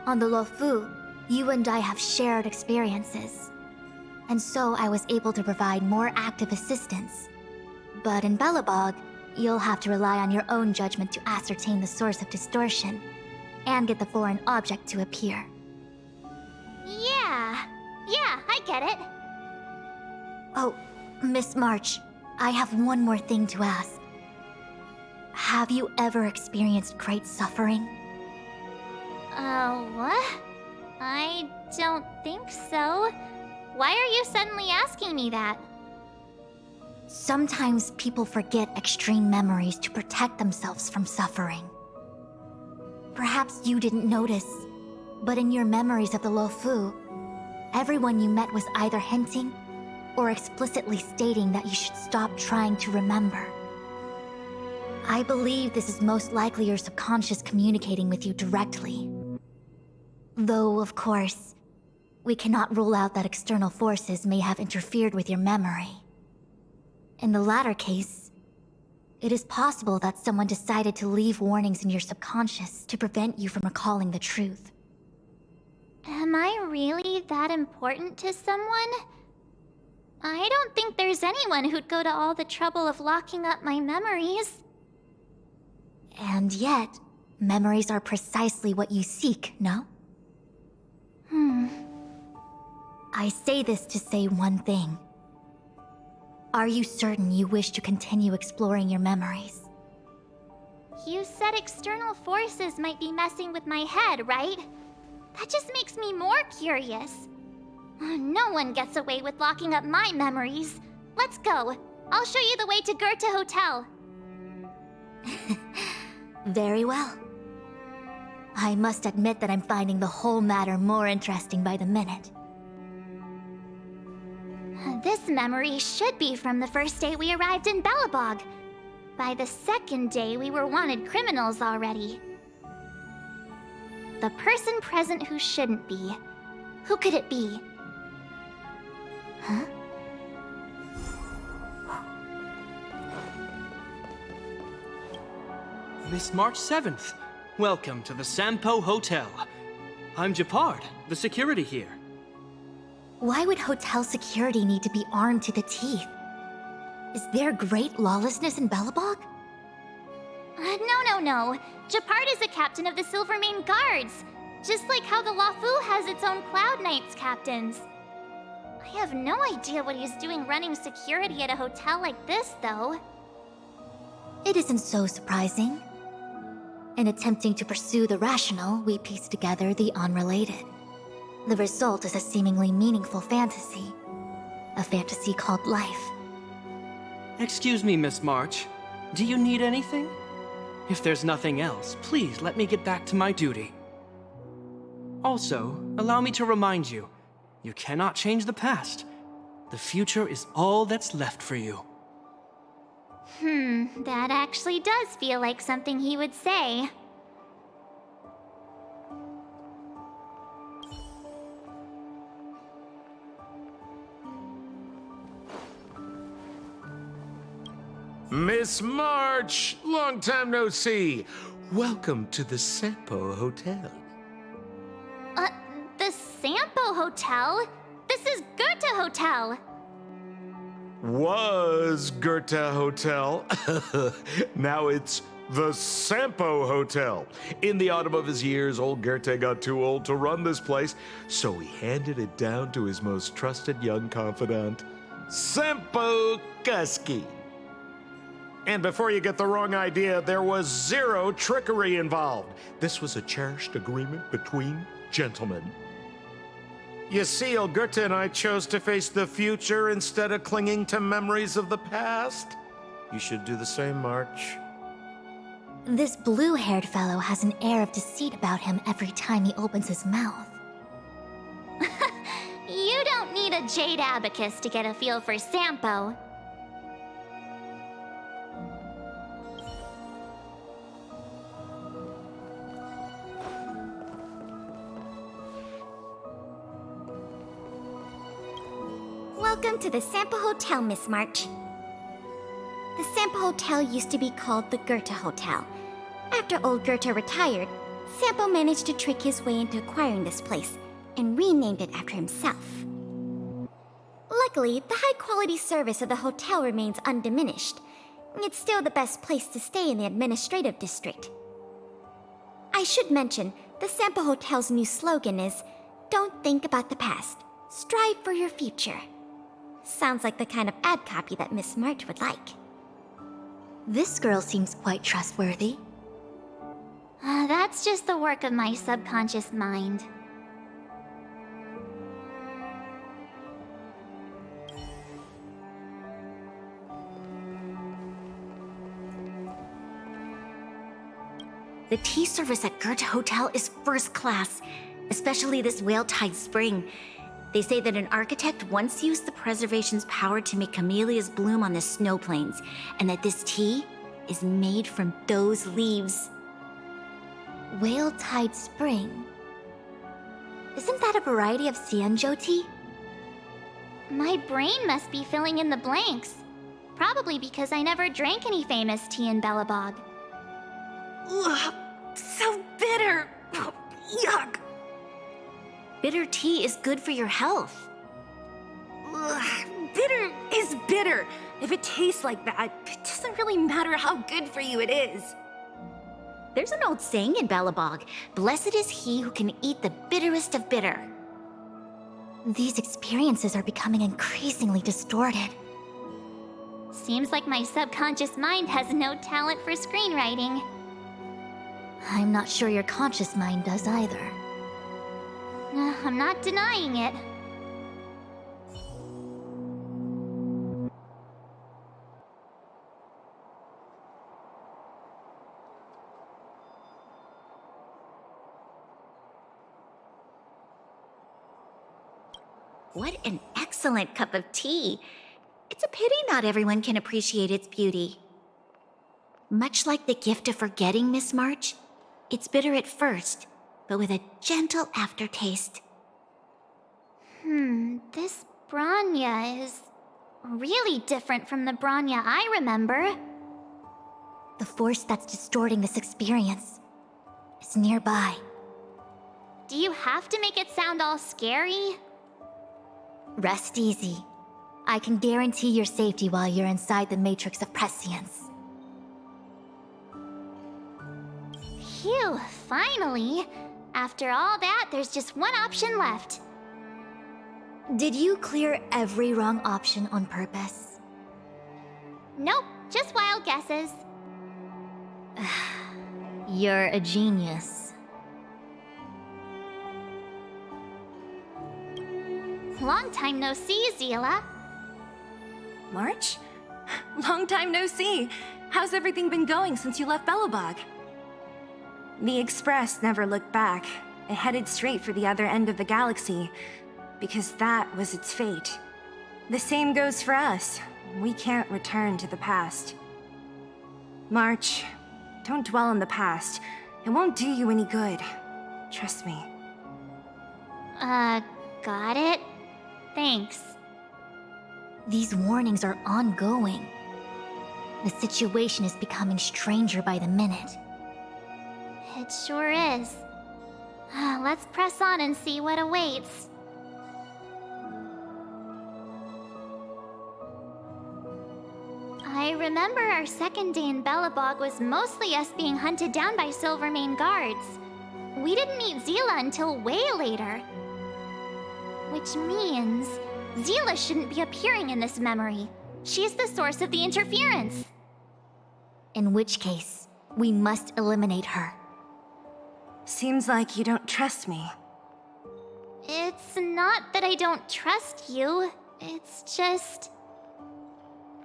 On the Luofu, you and I have shared experiences. and so I was able to provide more active assistance. But in Belobog, you'll have to rely on your own judgment to ascertain the source of distortion, and get the foreign object to appear. Yeah, I get it. Oh, Miss March, I have one more thing to ask. Have you ever experienced great suffering? What? I don't think so. Why are you suddenly asking me that? Sometimes people forget extreme memories to protect themselves from suffering. Perhaps you didn't notice, but in your memories of the Luofu, everyone you met was either hinting or explicitly stating that you should stop trying to remember. I believe this is most likely your subconscious communicating with you directly. Though, of course, we cannot rule out that external forces may have interfered with your memory. In the latter case, it is possible that someone decided to leave warnings in your subconscious to prevent you from recalling the truth. Am I really that important to someone? I don't think there's anyone who'd go to all the trouble of locking up my memories. And yet, memories are precisely what you seek, no? I say this to say one thing. Are you certain you wish to continue exploring your memories? You said external forces might be messing with my head, right? That just makes me more curious. No one gets away with locking up my memories. Let's go. I'll show you the way to Goethe Hotel. Very well. I must admit that I'm finding the whole matter more interesting by the minute. This memory should be from the first day we arrived in Belobog. By the second day, we were wanted criminals already. The person present who shouldn't be. Who could it be? Huh? Miss March 7th, welcome to the Sampo Hotel. I'm Japard, the security here. Why would hotel security need to be armed to the teeth? Is there great lawlessness in Belobog? No. Japard is a captain of the Silvermane Guards. Just like how the Luofu has its own Cloud Knights captains. I have no idea what he's doing running security at a hotel like this, though. It isn't so surprising. In attempting to pursue the rational, we piece together the unrelated. The result is a seemingly meaningful fantasy. A fantasy called life. Excuse me, Miss March. Do you need anything? If there's nothing else, please let me get back to my duty. Also, allow me to remind you, you cannot change the past. The future is all that's left for you. That actually does feel like something he would say. Miss March! Long time no see. Welcome to the Sampo Hotel. The Sampo Hotel? This is Goethe Hotel! Was Goethe Hotel. Now it's the Sampo Hotel. In the autumn of his years, old Goethe got too old to run this place, so he handed it down to his most trusted young confidant, Sampo Kuski. And before you get the wrong idea, there was zero trickery involved. This was a cherished agreement between gentlemen. You see, old Goethe and I chose to face the future instead of clinging to memories of the past. You should do the same, March. This blue-haired fellow has an air of deceit about him every time he opens his mouth. You don't need a jade abacus to get a feel for Sampo. Welcome to the Sampo Hotel, Miss March. The Sampo Hotel used to be called the Goethe Hotel. After old Goethe retired, Sampo managed to trick his way into acquiring this place and renamed it after himself. Luckily, the high-quality service of the hotel remains undiminished. It's still the best place to stay in the administrative district. I should mention, the Sampo Hotel's new slogan is, "Don't think about the past, strive for your future." Sounds like the kind of ad copy that Miss March would like. This girl seems quite trustworthy. That's just the work of my subconscious mind. The tea service at Goethe Hotel is first class, especially this Whale-Tide Spring. They say that an architect once used the preservation's power to make camellias bloom on the snow plains, and that this tea is made from those leaves. Whale-Tide Spring? Isn't that a variety of Xianzhou tea? My brain must be filling in the blanks. Probably because I never drank any famous tea in Belobog. Ugh, so bitter! Yuck! Bitter tea is good for your health. Ugh, bitter is bitter. If it tastes like that, it doesn't really matter how good for you it is. There's an old saying in Belobog, "Blessed is he who can eat the bitterest of bitter." These experiences are becoming increasingly distorted. Seems like my subconscious mind has no talent for screenwriting. I'm not sure your conscious mind does either. I'm not denying it. What an excellent cup of tea. It's a pity not everyone can appreciate its beauty. Much like the gift of forgetting, Miss March, it's bitter at first, but with a gentle aftertaste. This Bronya is really different from the Bronya I remember. The force that's distorting this experience is nearby. Do you have to make it sound all scary? Rest easy. I can guarantee your safety while you're inside the matrix of prescience. Phew, finally. After all that, there's just one option left. Did you clear every wrong option on purpose? Nope, just wild guesses. You're a genius. Long time no see, Zila. March? Long time no see. How's everything been going since you left Belobog? The Express never looked back. It headed straight for the other end of the galaxy, because that was its fate. The same goes for us. We can't return to the past. March, don't dwell on the past. It won't do you any good. Trust me. Got it? Thanks. These warnings are ongoing. The situation is becoming stranger by the minute. It sure is. Let's press on and see what awaits. I remember our second day in Belobog was mostly us being hunted down by Silvermane guards. We didn't meet Zila until way later. Which means Zila shouldn't be appearing in this memory. She's the source of the interference. In which case, we must eliminate her. Seems like you don't trust me. It's not that I don't trust you. It's just...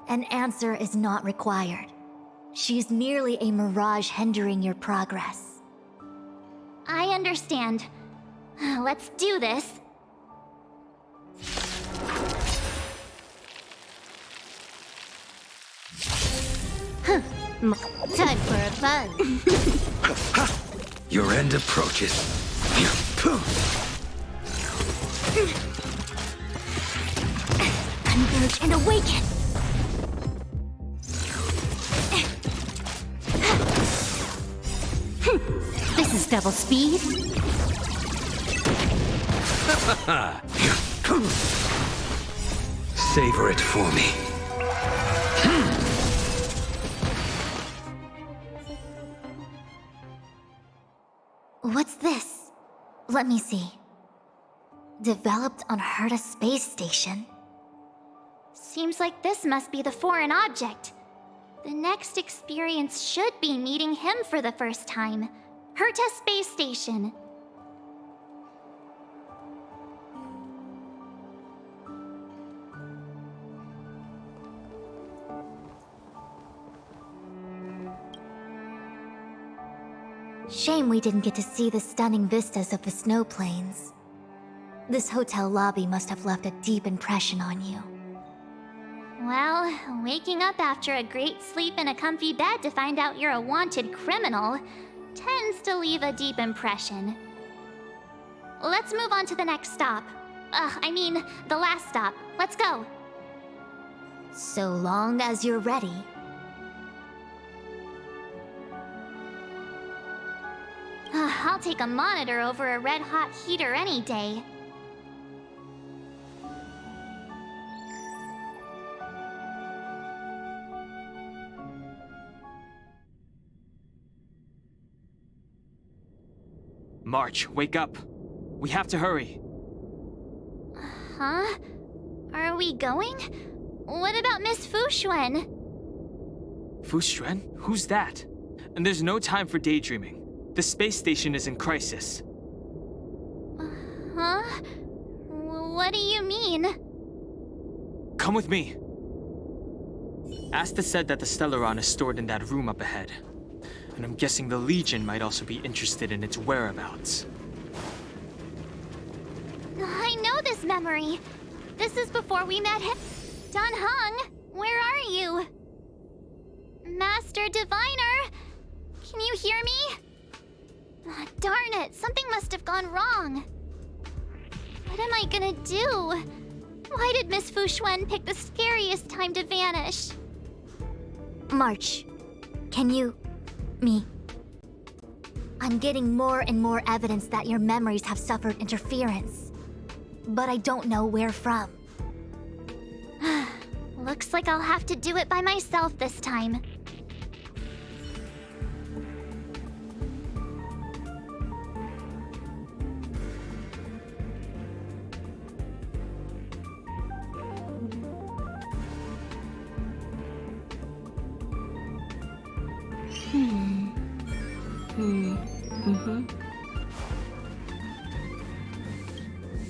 An answer is not required. She's merely a mirage hindering your progress. I understand. Let's do this. Time for a fun. Your end approaches. Converge and awaken! This is double speed. Savor it for me. What's this? Let me see. Developed on Herta space station. Seems like this must be the foreign object. The next experience should be meeting him for the first time. Herta space station. Shame we didn't get to see the stunning vistas of the snow plains. This hotel lobby must have left a deep impression on you. Well, waking up after a great sleep in a comfy bed to find out you're a wanted criminal tends to leave a deep impression. Let's move on to the next stop. The last stop. Let's go. So long as you're ready. I'll take a monitor over a red-hot heater any day. March, wake up. We have to hurry. Huh? Are we going? What about Miss Fuxuan? Fuxuan? Who's that? And there's no time for daydreaming. The space station is in crisis. Huh? What do you mean? Come with me. Asta said that the Stellaron is stored in that room up ahead. And I'm guessing the Legion might also be interested in its whereabouts. I know this memory. This is before we met him. Dun Hung, where are you? Master Diviner, can you hear me? Darn it, something must have gone wrong. What am I gonna do? Why did Miss Fuxuan pick the scariest time to vanish? March, can you... me? I'm getting more and more evidence that your memories have suffered interference. But I don't know where from. Looks like I'll have to do it by myself this time.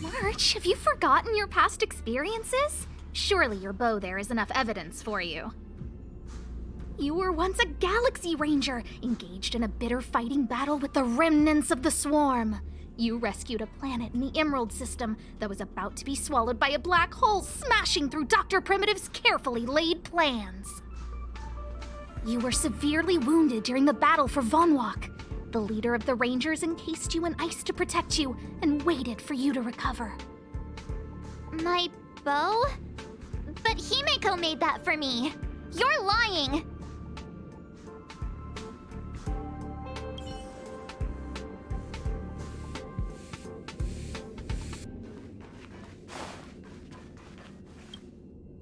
March, have you forgotten your past experiences? Surely your bow there is enough evidence for you. You were once a Galaxy Ranger, engaged in a bitter fighting battle with the remnants of the Swarm. You rescued a planet in the Emerald System that was about to be swallowed by a black hole, smashing through Dr. Primitive's carefully laid plans. You were severely wounded during the battle for Vonwalk. The leader of the Rangers encased you in ice to protect you and waited for you to recover. My bow? But Himeko made that for me. You're lying.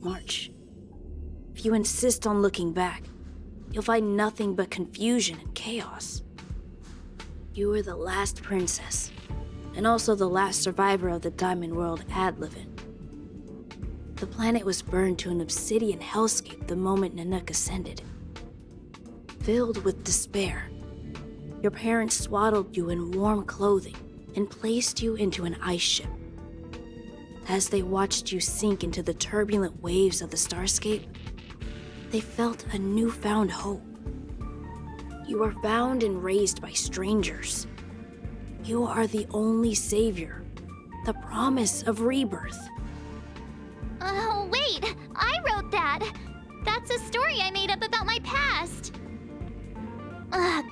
March, if you insist on looking back, you'll find nothing but confusion and chaos. You were the last princess, and also the last survivor of the Diamond World Ad live in. The planet was burned to an obsidian hellscape the moment Nanook ascended. Filled with despair, your parents swaddled you in warm clothing and placed you into an ice ship. As they watched you sink into the turbulent waves of the starscape, they felt a newfound hope. You were found and raised by strangers. You are the only savior, the promise of rebirth. Oh, wait! I wrote that! That's a story I made up about my past!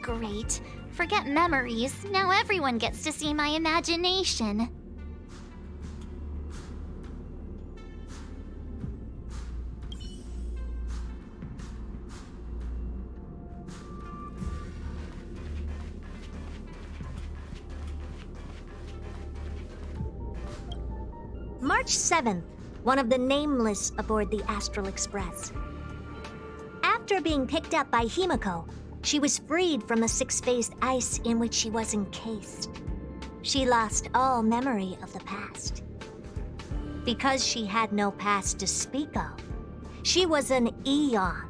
Great. Forget memories. Now everyone gets to see my imagination. March 7th, one of the nameless aboard the Astral Express. After being picked up by Himiko, she was freed from the six-phased ice in which she was encased. She lost all memory of the past. Because she had no past to speak of, she was an Eon,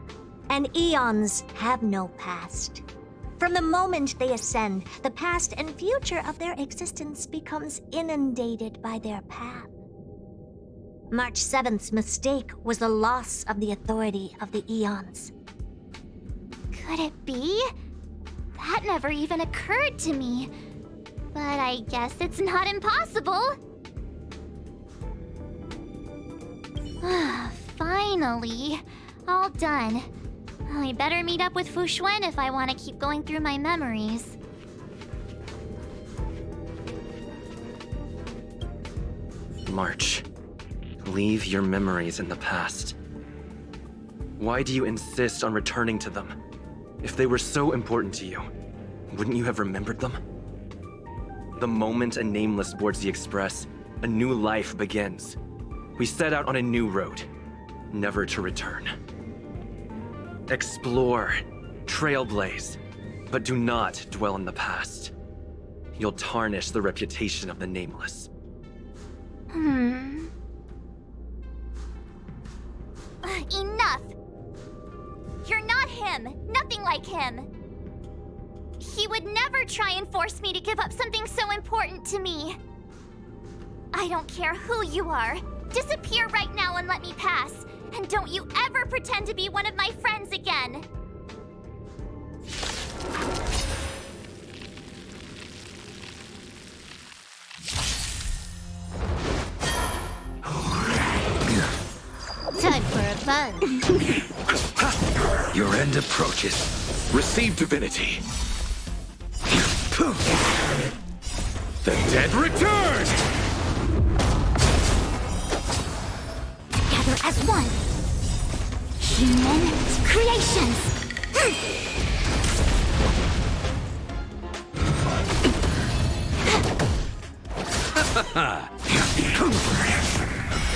and Eons have no past. From the moment they ascend, the past and future of their existence becomes inundated by their path. March 7th's mistake was the loss of the authority of the Eons. Could it be? That never even occurred to me. But I guess it's not impossible. Finally. All done. I better meet up with Fu Xuan if I want to keep going through my memories. March, leave your memories in the past. Why do you insist on returning to them? If they were so important to you, wouldn't you have remembered them? The moment a Nameless boards the Express, a new life begins. We set out on a new road, never to return. Explore, trailblaze, but do not dwell in the past. You'll tarnish the reputation of the Nameless. Enough! You're not him! Nothing like him! He would never try and force me to give up something so important to me. I don't care who you are. Disappear right now and let me pass. And don't you ever pretend to be one of my friends again. Time for a fun. Your end approaches. Receive divinity. The dead return! Together as one. Human creations.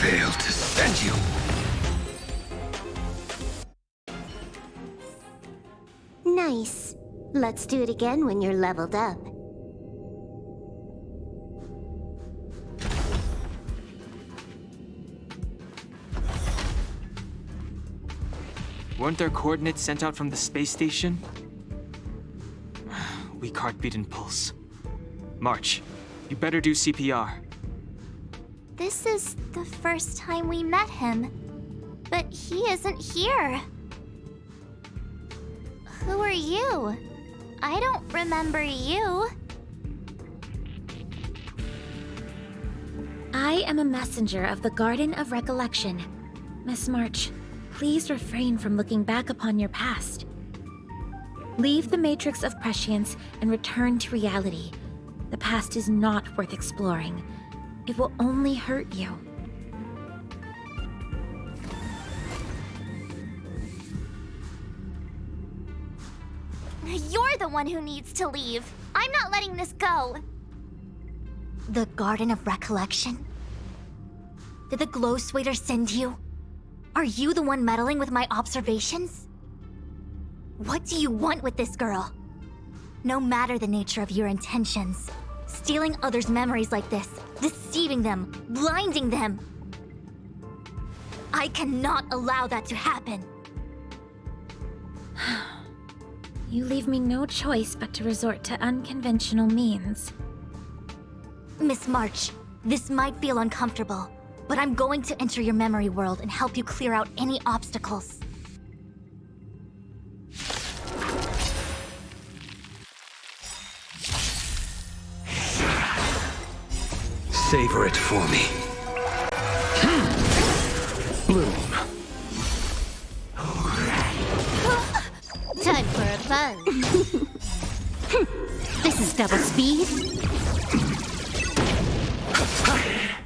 Failed to send you. Nice. Let's do it again when you're leveled up. Weren't there coordinates sent out from the space station? Weak heartbeat and pulse. March, you better do CPR. This is the first time we met him. But he isn't here. Who are you? I don't remember you. I am a messenger of the Garden of Recollection. Miss March, please refrain from looking back upon your past. Leave the matrix of prescience and return to reality. The past is not worth exploring. It will only hurt you. You're the one who needs to leave. I'm not letting this go. The Garden of Recollection? Did the Glow Swader send you? Are you the one meddling with my observations? What do you want with this girl? No matter the nature of your intentions, stealing others' memories like this, deceiving them, blinding them. I cannot allow that to happen. You leave me no choice but to resort to unconventional means. Miss March, this might feel uncomfortable, but I'm going to enter your memory world and help you clear out any obstacles. Savor it for me. Bloom. Time for a fun. This is double speed.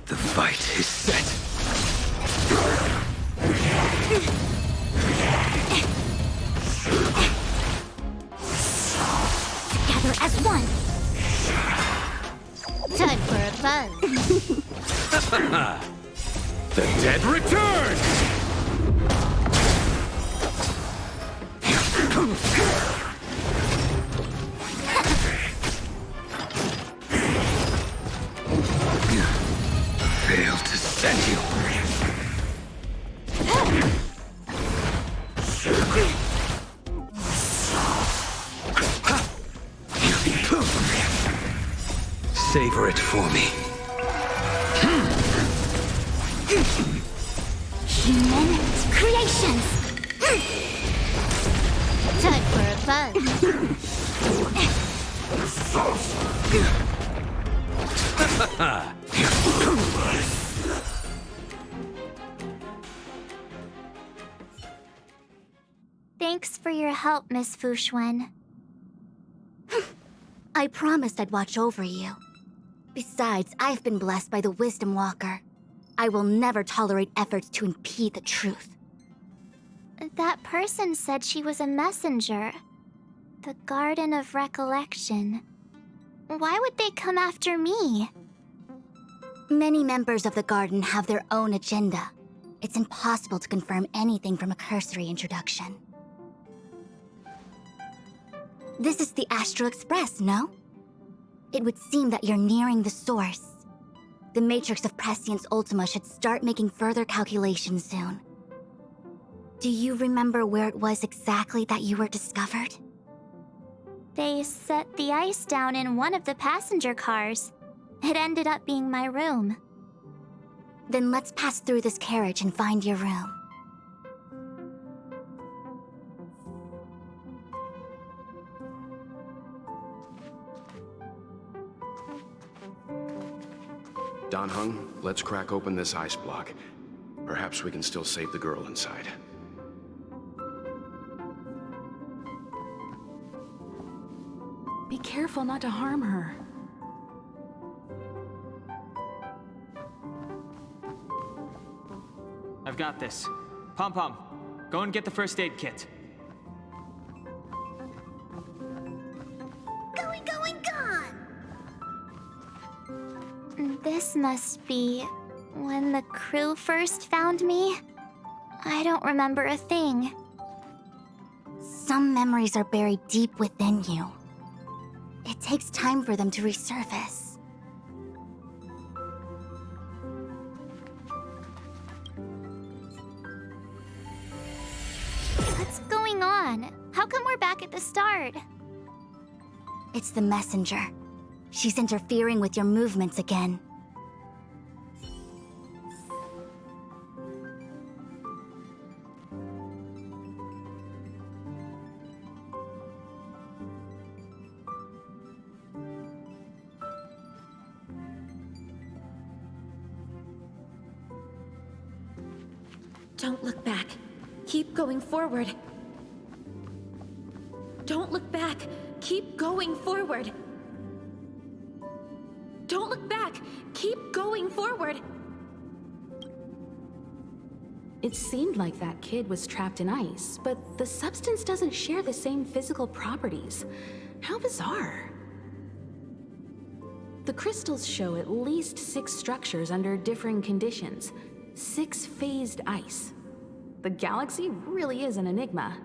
The fight is set. Together as one. Time for a fun. The dead return! Failed to send you. Savor it for me. Human creations! Time for a buzz. Thanks for your help, Miss Fushuen. I promised I'd watch over you. Besides, I've been blessed by the Wisdom Walker. I will never tolerate efforts to impede the truth. That person said she was a messenger. The Garden of Recollection. Why would they come after me? Many members of the Garden have their own agenda. It's impossible to confirm anything from a cursory introduction. This is the Astral Express, no? It would seem that you're nearing the source. The Matrix of Prescience Ultima should start making further calculations soon. Do you remember where it was exactly that you were discovered? They set the ice down in one of the passenger cars. It ended up being my room. Then let's pass through this carriage and find your room. Don Hung, let's crack open this ice block. Perhaps we can still save the girl inside. Be careful not to harm her. I've got this. Pom-Pom, go and get the first aid kit. Going, gone! This must be when the crew first found me. I don't remember a thing. Some memories are buried deep within you. It takes time for them to resurface. What's going on? How come we're back at the start? It's the messenger. She's interfering with your movements again. Don't look back. Keep going forward. Don't look back. Keep going forward. Don't look back. Keep going forward. It seemed like that kid was trapped in ice, but the substance doesn't share the same physical properties. How bizarre. The crystals show at least 6 structures under differing conditions. 6 phased ice. The galaxy really is an enigma.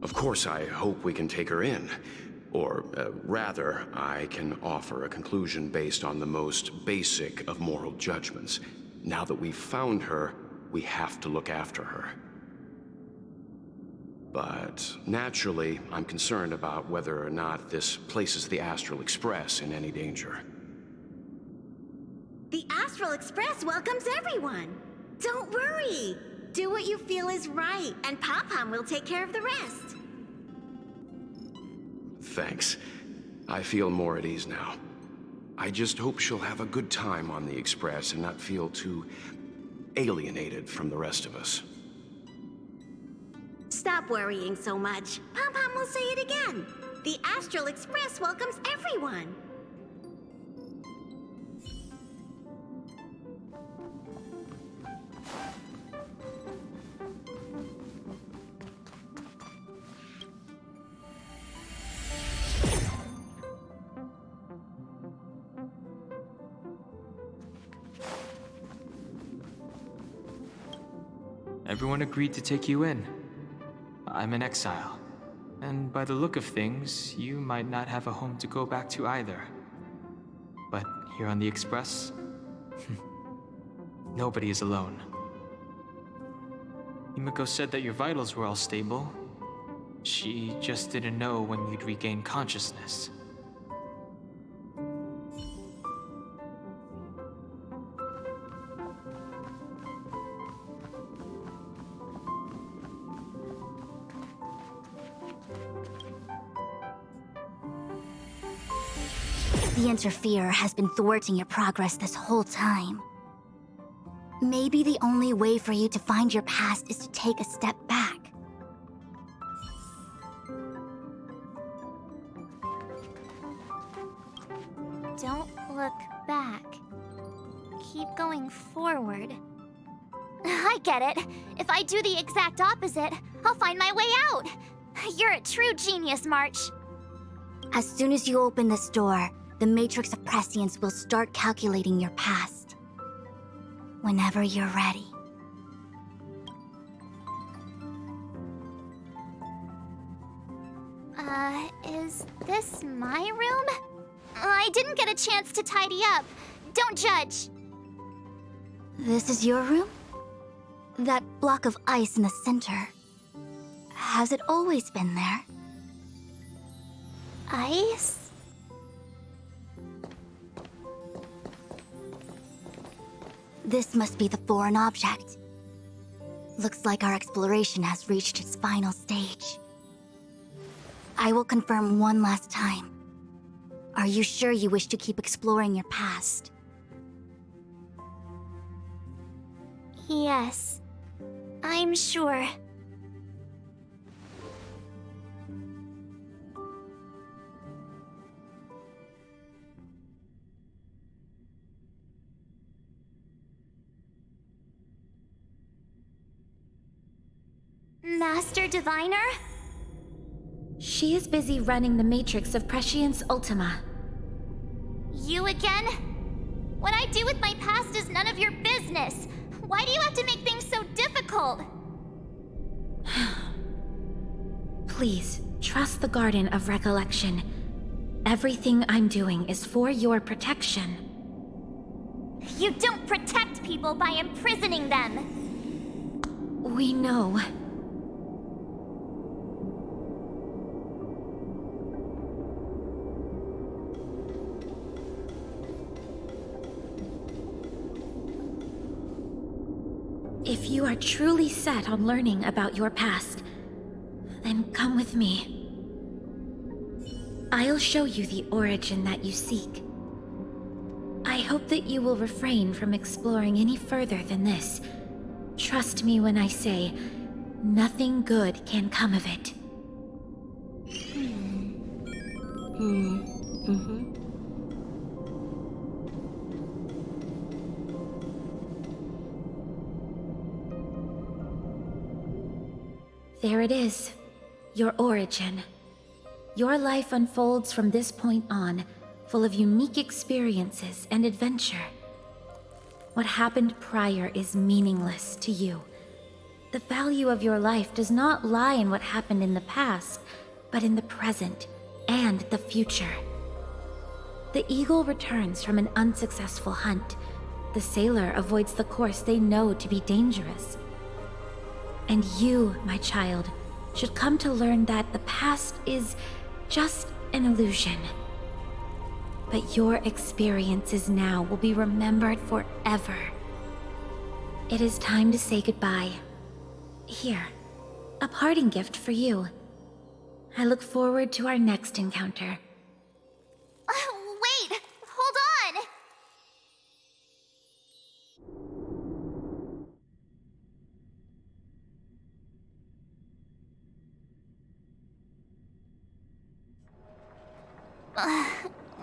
Of course, I hope we can take her in. Or, rather, I can offer a conclusion based on the most basic of moral judgments. Now that we've found her, we have to look after her. But naturally, I'm concerned about whether or not this places the Astral Express in any danger. The Astral Express welcomes everyone. Don't worry. Do what you feel is right, and Pom-Pom will take care of the rest. Thanks. I feel more at ease now. I just hope she'll have a good time on the Express and not feel too alienated from the rest of us. Stop stop worrying so much. Pom-Pom will say it again. The Astral Express welcomes everyone. Everyone agreed to take you in. I'm in exile. And by the look of things, you might not have a home to go back to either. But here on the Express, nobody is alone. Himiko said that your vitals were all stable. She just didn't know when you'd regain consciousness. The Interferer has been thwarting your progress this whole time. Maybe the only way for you to find your past is to take a step back. Don't look back. Keep going forward. I get it. If I do the exact opposite, I'll find my way out. You're a true genius, March. As soon as you open this door, the Matrix of Prescience will start calculating your past. Whenever you're ready. Is this my room? I didn't get a chance to tidy up. Don't judge. This is your room? That block of ice in the center. Has it always been there? Ice? This must be the foreign object. Looks like our exploration has reached its final stage. I will confirm one last time. Are you sure you wish to keep exploring your past? Yes. I'm sure. Master Diviner? She is busy running the Matrix of Prescience Ultima. You again? What I do with my past is none of your business. Why do you have to make things so difficult? Please, trust the Garden of Recollection. Everything I'm doing is for your protection. You don't protect people by imprisoning them. We know. If you are truly set on learning about your past, then come with me. I'll show you the origin that you seek. I hope that you will refrain from exploring any further than this. Trust me when I say, nothing good can come of it. There it is, your origin. Your life unfolds from this point on, full of unique experiences and adventure. What happened prior is meaningless to you. The value of your life does not lie in what happened in the past, but in the present and the future. The eagle returns from an unsuccessful hunt. The sailor avoids the course they know to be dangerous. And you, my child, should come to learn that the past is just an illusion. But your experiences now will be remembered forever. It is time to say goodbye. Here, a parting gift for you. I look forward to our next encounter. Wait! Hold on!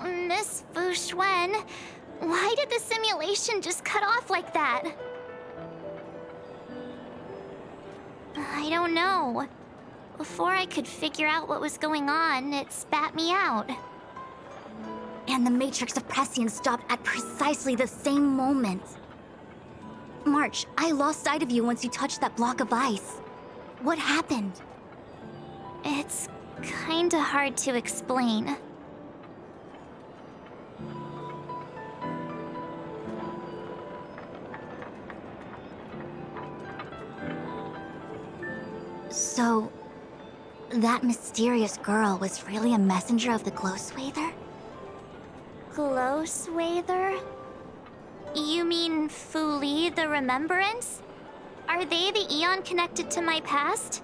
Miss Fu Xuan, why did the simulation just cut off like that? I don't know. Before I could figure out what was going on, it spat me out. And the Matrix of Prescience stopped at precisely the same moment. March, I lost sight of you once you touched that block of ice. What happened? It's kinda hard to explain. So, that mysterious girl was really a messenger of the Glow Swather? Glow Swather? You mean Fu Li, the Remembrance? Are they the Eon connected to my past?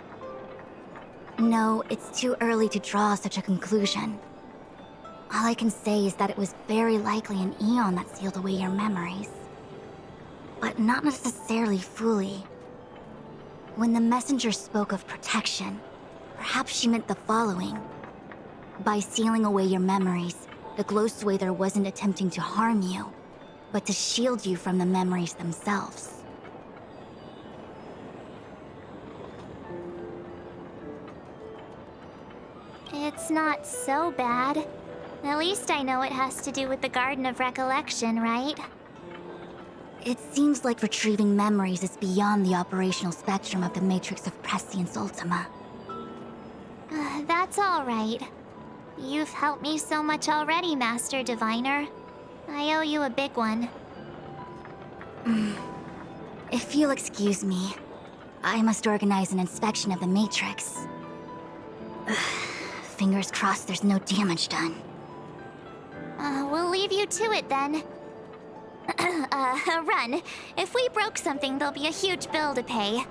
No, it's too early to draw such a conclusion. All I can say is that it was very likely an Eon that sealed away your memories. But not necessarily fully. When the messenger spoke of protection, perhaps she meant the following. By sealing away your memories, the Glow Swather wasn't attempting to harm you, but to shield you from the memories themselves. It's not so bad. At least I know it has to do with the Garden of Recollection, right? It seems like retrieving memories is beyond the operational spectrum of the Matrix of Prescience Ultima. That's all right. You've helped me so much already, Master Diviner. I owe you a big one. If you'll excuse me, I must organize an inspection of the Matrix. Fingers crossed there's no damage done. We'll leave you to it then. Run. If we broke something, there'll be a huge bill to pay.